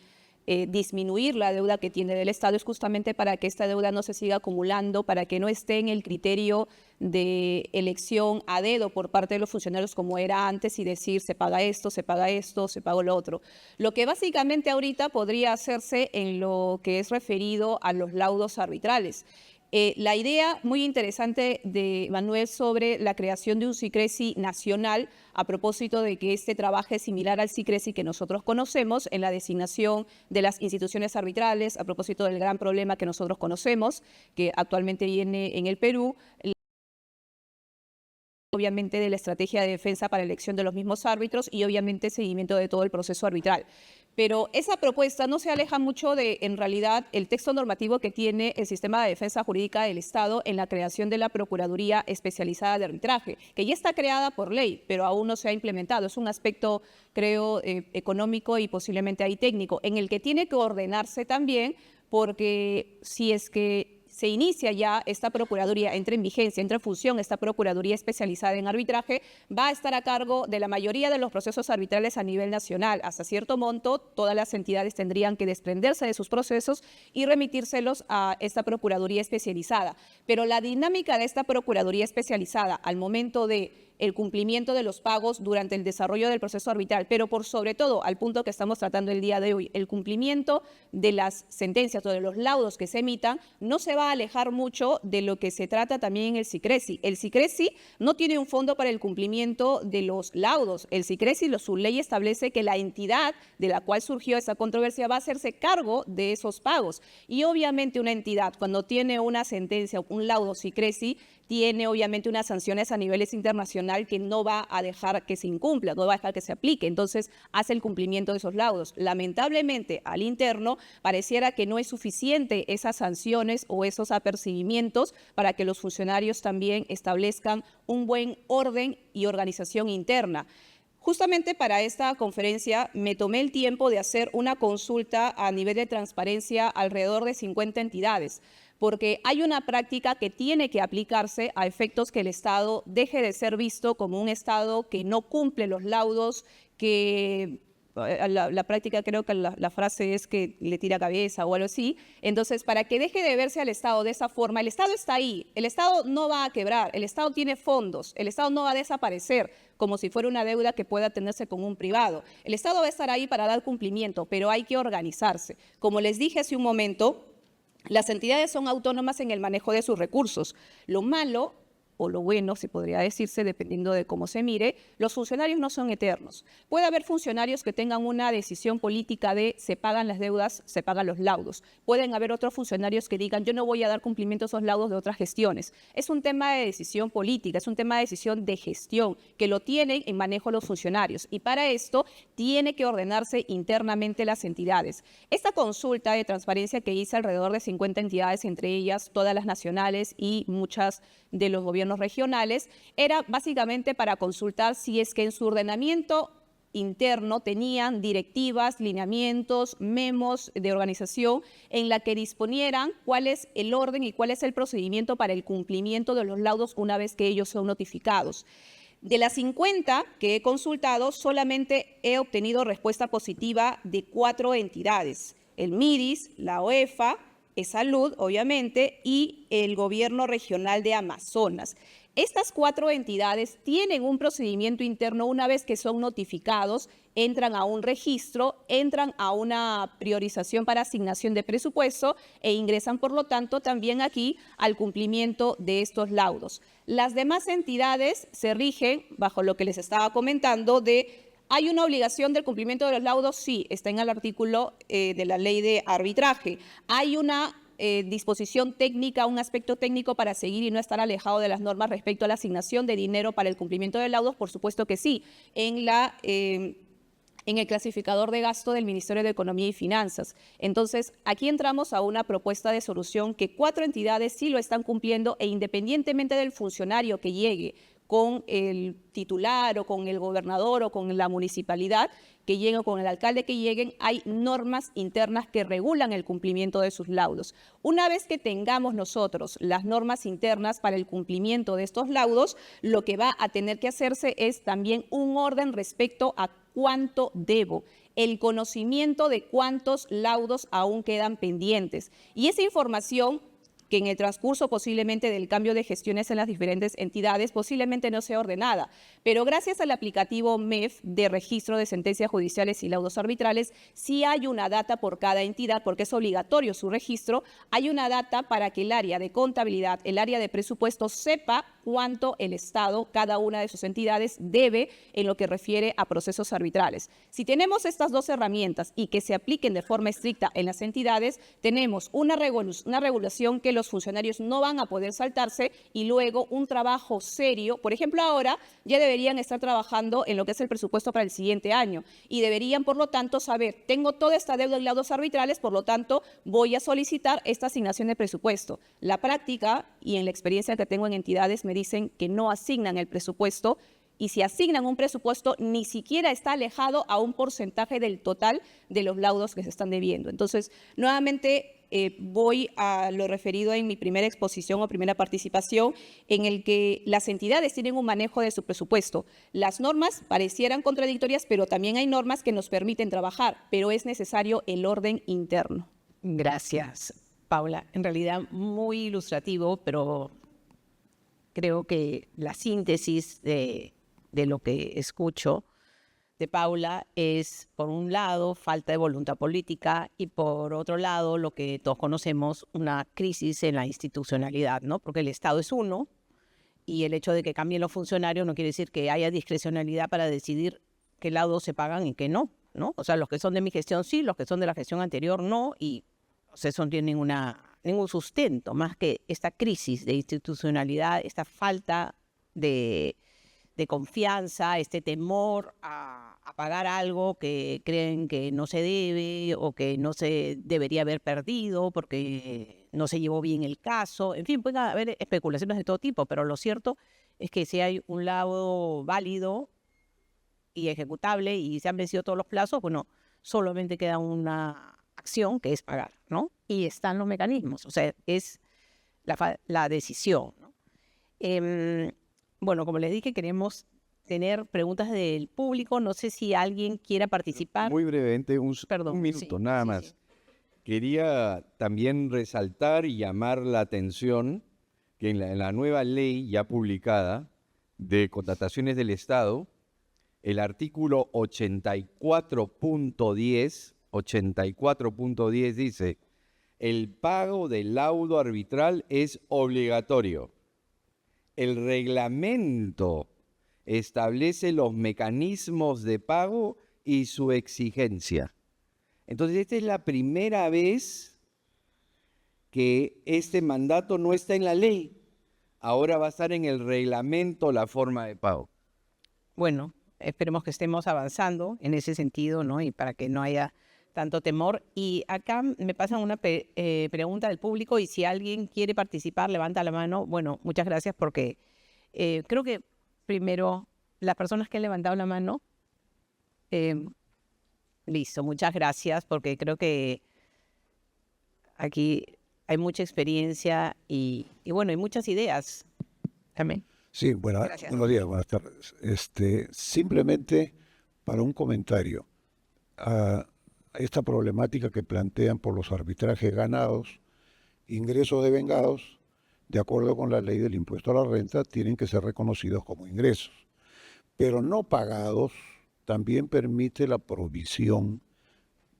disminuir la deuda que tiene del Estado, es justamente para que esta deuda no se siga acumulando, para que no esté en el criterio de elección a dedo por parte de los funcionarios como era antes y decir se paga esto, se paga esto, se paga lo otro. Lo que básicamente ahorita podría hacerse en lo que es referido a los laudos arbitrales. La idea muy interesante de Manuel sobre la creación de un SICRESI nacional, a propósito de que este trabaje similar al SICRESI que nosotros conocemos en la designación de las instituciones arbitrales, a propósito del gran problema que nosotros conocemos, que actualmente viene en el Perú, obviamente de la estrategia de defensa para la elección de los mismos árbitros y obviamente seguimiento de todo el proceso arbitral. Pero esa propuesta no se aleja mucho de, en realidad, el texto normativo que tiene el sistema de defensa jurídica del Estado en la creación de la Procuraduría Especializada de Arbitraje, que ya está creada por ley, pero aún no se ha implementado. Es un aspecto, creo, económico y posiblemente ahí técnico, en el que tiene que ordenarse también, porque si es que se inicia ya esta Procuraduría, entra en vigencia, entra en función esta Procuraduría Especializada en Arbitraje, va a estar a cargo de la mayoría de los procesos arbitrales a nivel nacional. Hasta cierto monto, todas las entidades tendrían que desprenderse de sus procesos y remitírselos a esta Procuraduría Especializada. Pero la dinámica de esta Procuraduría Especializada al momento de el cumplimiento de los pagos durante el desarrollo del proceso arbitral, pero por sobre todo, al punto que estamos tratando el día de hoy, el cumplimiento de las sentencias o de los laudos que se emitan, no se va a alejar mucho de lo que se trata también en el SICRESI. El SICRESI no tiene un fondo para el cumplimiento de los laudos. El SICRESI, su ley establece que la entidad de la cual surgió esa controversia va a hacerse cargo de esos pagos. Y obviamente una entidad, cuando tiene una sentencia, un laudo SICRESI, tiene obviamente unas sanciones a niveles internacional que no va a dejar que se incumpla, no va a dejar que se aplique. Entonces, hace el cumplimiento de esos laudos. Lamentablemente, al interno, pareciera que no es suficiente esas sanciones o esos apercibimientos para que los funcionarios también establezcan un buen orden y organización interna. Justamente para esta conferencia me tomé el tiempo de hacer una consulta a nivel de transparencia alrededor de 50 entidades, porque hay una práctica que tiene que aplicarse a efectos que el Estado deje de ser visto como un Estado que no cumple los laudos, que la práctica, creo que la frase es que le tira cabeza o algo así. Entonces, para que deje de verse al Estado de esa forma, el Estado está ahí, el Estado no va a quebrar, el Estado tiene fondos, el Estado no va a desaparecer como si fuera una deuda que pueda tenerse con un privado. El Estado va a estar ahí para dar cumplimiento, pero hay que organizarse. Como les dije hace un momento, las entidades son autónomas en el manejo de sus recursos. Lo malo o lo bueno, se podría decirse, dependiendo de cómo se mire, los funcionarios no son eternos. Puede haber funcionarios que tengan una decisión política de se pagan las deudas, se pagan los laudos. Pueden haber otros funcionarios que digan yo no voy a dar cumplimiento a esos laudos de otras gestiones. Es un tema de decisión política, es un tema de decisión de gestión que lo tienen en manejo los funcionarios y para esto tiene que ordenarse internamente las entidades. Esta consulta de transparencia que hice alrededor de 50 entidades, entre ellas todas las nacionales y muchas de los gobiernos gobiernos regionales, era básicamente para consultar si es que en su ordenamiento interno tenían directivas, lineamientos, memos de organización en la que disponieran cuál es el orden y cuál es el procedimiento para el cumplimiento de los laudos una vez que ellos son notificados. De las 50 que he consultado, solamente he obtenido respuesta positiva de 4 entidades: el MIDIS, la OEFA, Salud, obviamente, y el Gobierno Regional de Amazonas. Estas 4 entidades tienen un procedimiento interno. Una vez que son notificados, entran a un registro, entran a una priorización para asignación de presupuesto e ingresan, por lo tanto, también aquí al cumplimiento de estos laudos. Las demás entidades se rigen bajo lo que les estaba comentando de: ¿hay una obligación del cumplimiento de los laudos? Sí, está en el artículo de la ley de arbitraje. ¿Hay una disposición técnica, un aspecto técnico para seguir y no estar alejado de las normas respecto a la asignación de dinero para el cumplimiento de laudos? Por supuesto que sí. En el clasificador de gasto del Ministerio de Economía y Finanzas. Entonces, aquí entramos a una propuesta de solución que 4 entidades sí lo están cumpliendo, e independientemente del funcionario que llegue con el titular o con el gobernador o con la municipalidad que lleguen, con el alcalde que lleguen, hay normas internas que regulan el cumplimiento de sus laudos. Una vez que tengamos nosotros las normas internas para el cumplimiento de estos laudos, lo que va a tener que hacerse es también un orden respecto a cuánto debo, el conocimiento de cuántos laudos aún quedan pendientes. Y esa información, que en el transcurso posiblemente del cambio de gestiones en las diferentes entidades posiblemente no sea ordenada, pero gracias al aplicativo MEF de registro de sentencias judiciales y laudos arbitrales, sí hay una data por cada entidad, porque es obligatorio su registro. Hay una data para que el área de contabilidad, el área de presupuesto, sepa cuánto el Estado, cada una de sus entidades, debe en lo que refiere a procesos arbitrales. Si tenemos estas 2 herramientas y que se apliquen de forma estricta en las entidades, tenemos una regulación que los funcionarios no van a poder saltarse, y luego un trabajo serio. Por ejemplo, ahora ya deberían estar trabajando en lo que es el presupuesto para el siguiente año y deberían, por lo tanto, saber: tengo toda esta deuda en laudos arbitrales, por lo tanto, voy a solicitar esta asignación de presupuesto. La práctica y en la experiencia que tengo en entidades me dicen que no asignan el presupuesto, y si asignan un presupuesto ni siquiera está alejado a un porcentaje del total de los laudos que se están debiendo. Entonces, nuevamente voy a lo referido en mi primera exposición o primera participación, en el que las entidades tienen un manejo de su presupuesto. Las normas parecieran contradictorias, pero también hay normas que nos permiten trabajar, pero es necesario el orden interno. Gracias, Paula. En realidad muy ilustrativo, pero creo que la síntesis de lo que escucho de Paula es, por un lado, falta de voluntad política, y por otro lado, lo que todos conocemos, una crisis en la institucionalidad, ¿no? Porque el Estado es uno, y el hecho de que cambien los funcionarios no quiere decir que haya discrecionalidad para decidir qué laudos se pagan y qué no, ¿no? O sea, los que son de mi gestión sí, los que son de la gestión anterior no, y o sea, eso no tiene ningún sustento, más que esta crisis de institucionalidad, esta falta de confianza, este temor a pagar algo que creen que no se debe o que no se debería haber perdido porque no se llevó bien el caso. En fin, pueden haber especulaciones de todo tipo, pero lo cierto es que si hay un laudo válido y ejecutable y se han vencido todos los plazos, bueno, solamente queda una acción, que es pagar, ¿no? Y están los mecanismos, o sea, es la decisión, ¿no? Bueno, como les dije, queremos tener preguntas del público. No sé si alguien quiera participar. Muy brevemente, un minuto, nada más. Sí. Quería también resaltar y llamar la atención que en la nueva ley ya publicada de contrataciones del Estado, el artículo 84.10 dice: el pago del laudo arbitral es obligatorio. El reglamento establece los mecanismos de pago y su exigencia. Entonces, esta es la primera vez que este mandato no está en la ley. Ahora va a estar en el reglamento la forma de pago. Bueno, esperemos que estemos avanzando en ese sentido, ¿no? Y para que no haya tanto temor. Y acá me pasan una pregunta del público, y si alguien quiere participar, levanta la mano. Bueno, muchas gracias, porque Creo que primero, las personas que han levantado la mano, listo, muchas gracias, porque creo que aquí hay mucha experiencia y bueno, hay muchas ideas también. Sí, Gracias. buenos días, buenas tardes. Simplemente para un comentario a esta problemática que plantean por los arbitrajes ganados, ingresos devengados, de acuerdo con la ley del impuesto a la renta, tienen que ser reconocidos como ingresos. Pero no pagados también permite la provisión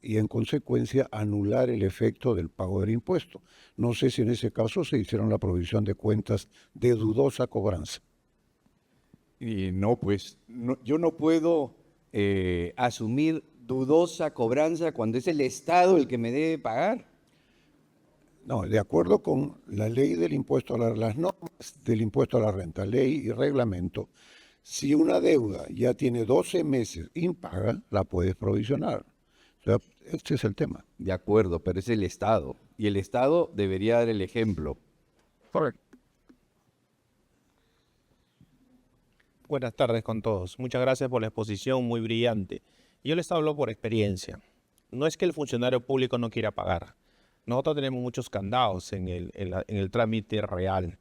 y en consecuencia anular el efecto del pago del impuesto. No sé si en ese caso se hicieron la provisión de cuentas de dudosa cobranza. Y no, pues yo no puedo asumir dudosa cobranza cuando es el Estado el que me debe pagar. No, de acuerdo con la ley del impuesto a las normas del impuesto a la renta, ley y reglamento, si una deuda ya tiene 12 meses impaga, la puedes provisionar. O sea, este es el tema. De acuerdo, pero es el Estado. Y el Estado debería dar el ejemplo. Buenas tardes con todos. Muchas gracias por la exposición muy brillante. Yo les hablo por experiencia. No es que el funcionario público no quiera pagar. Nosotros tenemos muchos candados en el trámite real.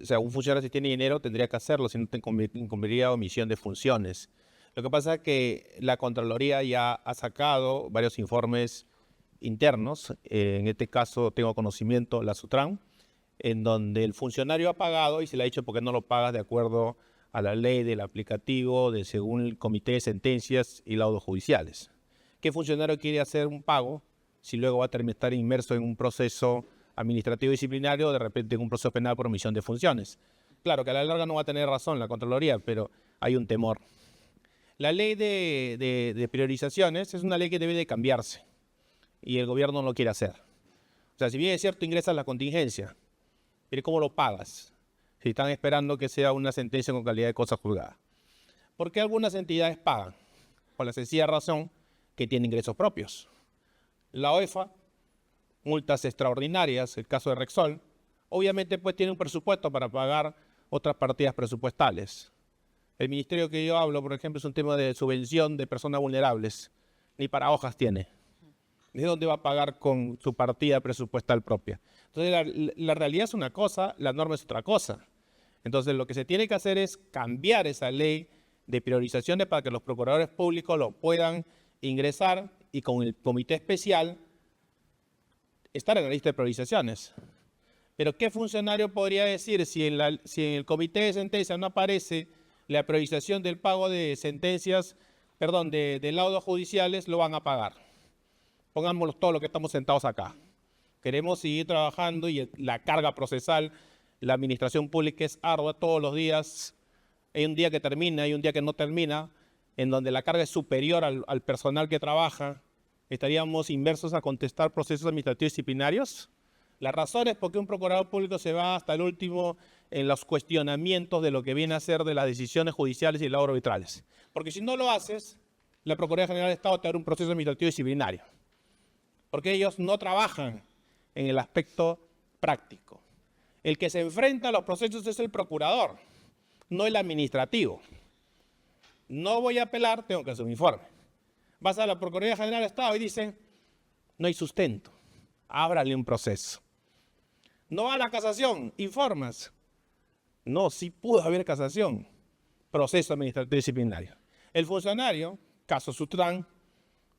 O sea, un funcionario si tiene dinero tendría que hacerlo, si no incumpliría omisión de funciones. Lo que pasa es que la Contraloría ya ha sacado varios informes internos. En este caso tengo conocimiento, la Sutran, en donde el funcionario ha pagado y se le ha dicho por qué no lo pagas de acuerdo a la ley del aplicativo según el Comité de Sentencias y Laudos Judiciales. ¿Qué funcionario quiere hacer un pago si luego va a estar inmerso en un proceso administrativo disciplinario o de repente en un proceso penal por omisión de funciones? Claro que a la larga no va a tener razón la Contraloría, pero hay un temor. La ley de priorizaciones es una ley que debe de cambiarse y el gobierno no lo quiere hacer. O sea, si bien es cierto, ingresas la contingencia, pero ¿cómo lo pagas? Si están esperando que sea una sentencia con calidad de cosa juzgada. ¿Por qué algunas entidades pagan? Por la sencilla razón que tienen ingresos propios. La OEFA, multas extraordinarias, el caso de Rexol, obviamente pues tiene un presupuesto para pagar otras partidas presupuestales. El ministerio que yo hablo, por ejemplo, es un tema de subvención de personas vulnerables. Ni para hojas tiene. ¿De dónde va a pagar con su partida presupuestal propia? Entonces, la realidad es una cosa, la norma es otra cosa. Entonces, lo que se tiene que hacer es cambiar esa ley de priorizaciones para que los procuradores públicos lo puedan ingresar y con el comité especial estar en la lista de priorizaciones. Pero ¿qué funcionario podría decir si en el comité de sentencia no aparece la priorización del pago de sentencias, perdón, de laudos judiciales, lo van a pagar? Pongámoslo todo lo que estamos sentados acá. Queremos seguir trabajando y la carga procesal, la administración pública es ardua todos los días. Hay un día que termina, hay un día que no termina, en donde la carga es superior al personal que trabaja. ¿Estaríamos inversos a contestar procesos administrativos disciplinarios? La razón es porque un procurador público se va hasta el último en los cuestionamientos de lo que viene a ser de las decisiones judiciales y laudos arbitrales. Porque si no lo haces, la Procuraduría General del Estado te abre un proceso administrativo disciplinario. Porque ellos no trabajan en el aspecto práctico. El que se enfrenta a los procesos es el procurador, no el administrativo. No voy a apelar, tengo que hacer un informe. Vas a la Procuraduría General del Estado y dicen, no hay sustento, ábrale un proceso. No va a la casación, informas. No, sí pudo haber casación, proceso administrativo disciplinario. El funcionario, caso Sutran,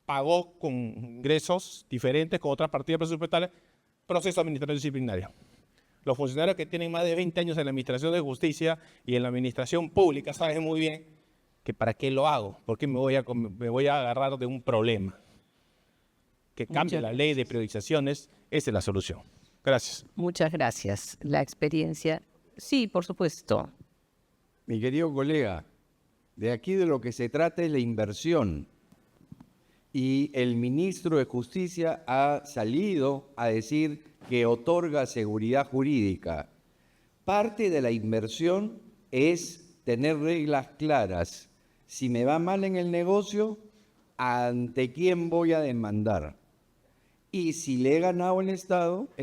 pagó con ingresos diferentes, con otras partidas presupuestales, proceso administrativo disciplinario. Los funcionarios que tienen más de 20 años en la administración de justicia y en la administración pública saben muy bien que para qué lo hago, porque me voy a agarrar de un problema. Que cambie la ley de priorizaciones, esa es la solución. Gracias. Muchas gracias. La experiencia, sí, por supuesto. Mi querido colega, de aquí de lo que se trata es la inversión. Y el ministro de Justicia ha salido a decir que otorga seguridad jurídica. Parte de la inversión es tener reglas claras. Si me va mal en el negocio, ¿ante quién voy a demandar? Y si le he ganado el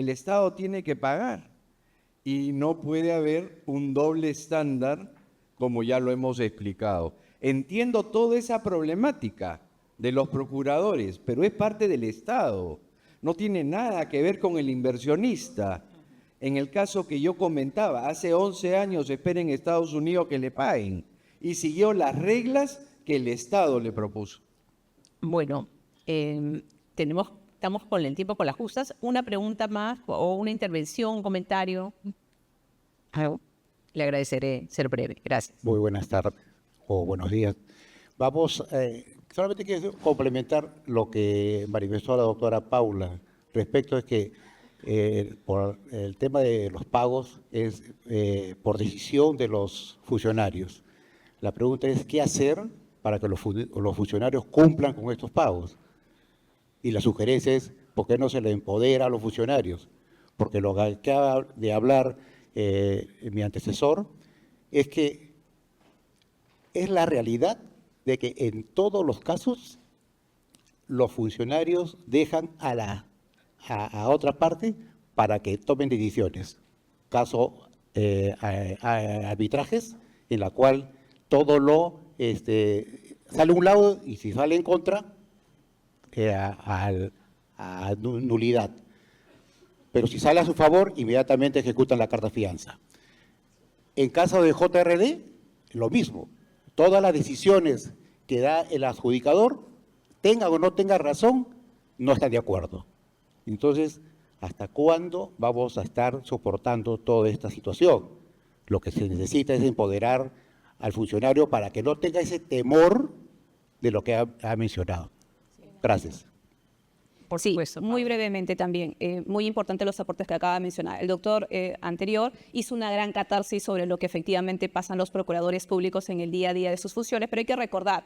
Estado tiene que pagar. y no puede haber un doble estándar como ya lo hemos explicado. Entiendo toda esa problemática de los procuradores, pero es parte del Estado. No tiene nada que ver con el inversionista. En el caso que yo comentaba, hace 11 años espera en Estados Unidos que le paguen y siguió las reglas que el Estado le propuso. Bueno, estamos con el tiempo con las justas. Una pregunta más o una intervención, un comentario. Le agradeceré ser breve. Gracias. Muy buenas tardes o buenos días. Vamos, solamente quiero complementar lo que manifestó la doctora Paula respecto a que por el tema de los pagos es por decisión de los funcionarios. La pregunta es, ¿qué hacer para que los funcionarios cumplan con estos pagos? Y la sugerencia es, ¿por qué no se le empodera a los funcionarios? Porque lo que acaba de hablar mi antecesor es que es la realidad de que en todos los casos los funcionarios dejan a otra parte para que tomen decisiones. Caso arbitrajes en la cual todo sale a un lado y si sale en contra a nulidad. Pero si sale a su favor, inmediatamente ejecutan la carta fianza. En caso de JRD, lo mismo. Todas las decisiones que da el adjudicador, tenga o no tenga razón, no están de acuerdo. Entonces, ¿hasta cuándo vamos a estar soportando toda esta situación? Lo que se necesita es empoderar al funcionario para que no tenga ese temor de lo que ha mencionado. Gracias. Por Sí, supuesto. muy brevemente también. Muy importante los aportes que acaba de mencionar. El doctor anterior hizo una gran catarsis sobre lo que efectivamente pasan los procuradores públicos en el día a día de sus funciones, pero hay que recordar,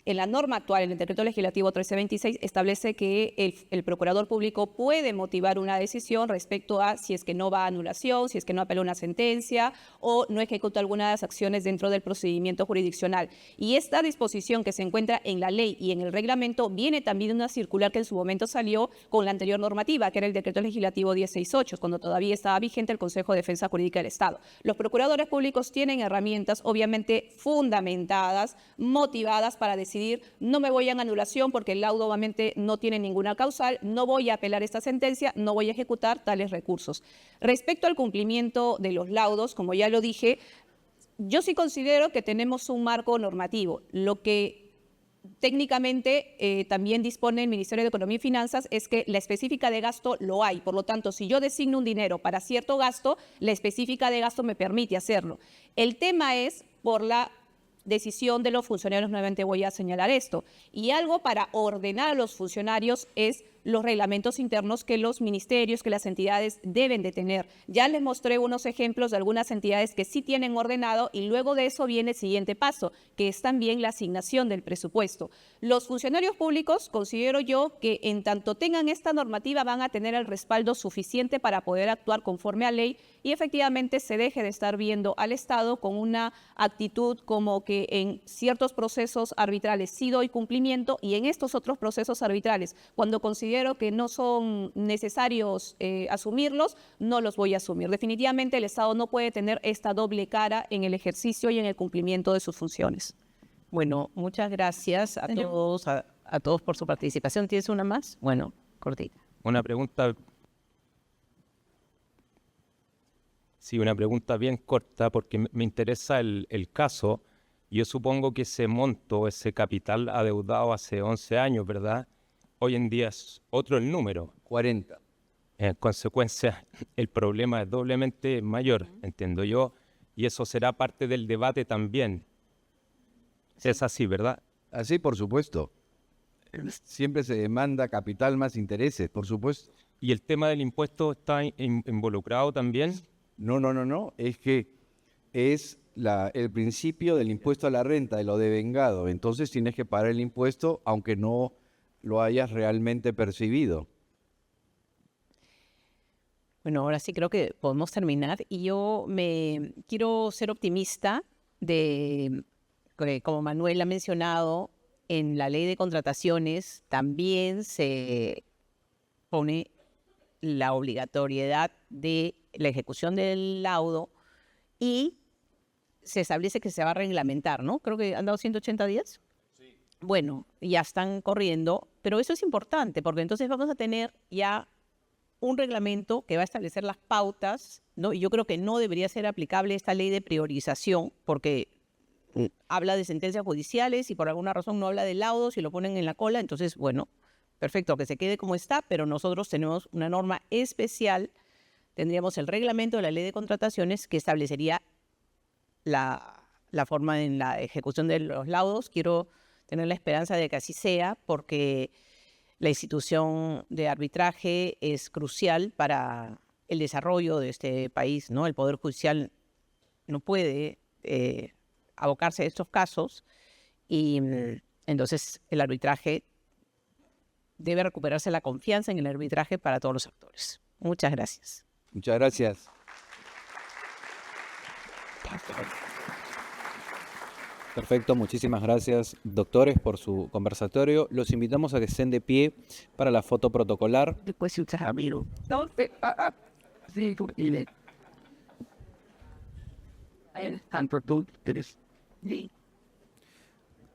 en la norma actual, en el decreto legislativo 1326, establece que el procurador público puede motivar una decisión respecto a si es que no va a anulación, si es que no apela una sentencia o no ejecuta alguna de las acciones dentro del procedimiento jurisdiccional. Y esta disposición que se encuentra en la ley y en el reglamento viene también de una circular que en su momento salió con la anterior normativa, que era el decreto legislativo 1068, cuando todavía estaba vigente el Consejo de Defensa Jurídica del Estado. Los procuradores públicos tienen herramientas obviamente fundamentadas, motivadas para decidir, no me voy a anulación porque el laudo obviamente no tiene ninguna causal, no voy a apelar esta sentencia, no voy a ejecutar tales recursos. Respecto al cumplimiento de los laudos, como ya lo dije, yo sí considero que tenemos un marco normativo. Lo que técnicamente también dispone el Ministerio de Economía y Finanzas es que la específica de gasto lo hay. Por lo tanto, si yo designo un dinero para cierto gasto, la específica de gasto me permite hacerlo. El tema es por la decisión de los funcionarios, nuevamente voy a señalar esto, y algo para ordenar a los funcionarios es los reglamentos internos que los ministerios, que las entidades deben de tener. Ya les mostré unos ejemplos de algunas entidades que sí tienen ordenado y luego de eso viene el siguiente paso, que es también la asignación del presupuesto. Los funcionarios públicos, considero yo, que en tanto tengan esta normativa van a tener el respaldo suficiente para poder actuar conforme a ley y efectivamente se deje de estar viendo al Estado con una actitud como que en ciertos procesos arbitrales sí doy cumplimiento y en estos otros procesos arbitrales, cuando considero que no son necesarios asumirlos, no los voy a asumir. Definitivamente el Estado no puede tener esta doble cara en el ejercicio y en el cumplimiento de sus funciones. Bueno, muchas gracias a todos por su participación. ¿Tienes una más? Bueno, cortita. Una pregunta. Sí, una pregunta bien corta porque me interesa el caso. Yo supongo que ese monto, ese capital adeudado hace 11 años, ¿verdad? Hoy en día es otro el número. 40. En consecuencia, el problema es doblemente mayor, entiendo yo, y eso será parte del debate también. Es así, ¿verdad? Así, por supuesto. Siempre se demanda capital más intereses, por supuesto. ¿Y el tema del impuesto está involucrado también? No. Es que es el principio del impuesto a la renta, de lo devengado. Entonces tienes que pagar el impuesto aunque no lo hayas realmente percibido. Bueno, ahora sí creo que podemos terminar y yo me quiero ser optimista como Manuel ha mencionado, en la ley de contrataciones también se pone la obligatoriedad de la ejecución del laudo y se establece que se va a reglamentar, ¿no? Creo que han dado 180 días. Sí. Bueno, ya están corriendo, pero eso es importante porque entonces vamos a tener ya un reglamento que va a establecer las pautas, ¿no? Y yo creo que no debería ser aplicable esta ley de priorización porque habla de sentencias judiciales y por alguna razón no habla de laudos y lo ponen en la cola. Entonces, bueno, perfecto, que se quede como está, pero nosotros tenemos una norma especial. Tendríamos el reglamento de la ley de contrataciones que establecería la forma en la ejecución de los laudos. Quiero tener la esperanza de que así sea porque la institución de arbitraje es crucial para el desarrollo de este país, ¿no? El Poder Judicial no puede abocarse a estos casos y entonces el arbitraje debe recuperarse la confianza en el arbitraje para todos los actores. Muchas gracias. Muchas gracias. Perfecto, muchísimas gracias, doctores, por su conversatorio. Los invitamos a que estén de pie para la foto protocolar.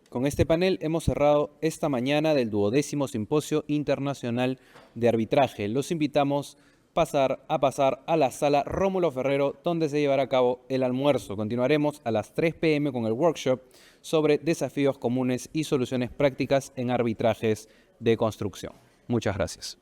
Con este panel hemos cerrado esta mañana del 12º Simposio Internacional de Arbitraje. Los invitamos a pasar a la sala Rómulo Ferrero, donde se llevará a cabo el almuerzo. Continuaremos a las 3 p.m. con el workshop sobre desafíos comunes y soluciones prácticas en arbitrajes de construcción. Muchas gracias.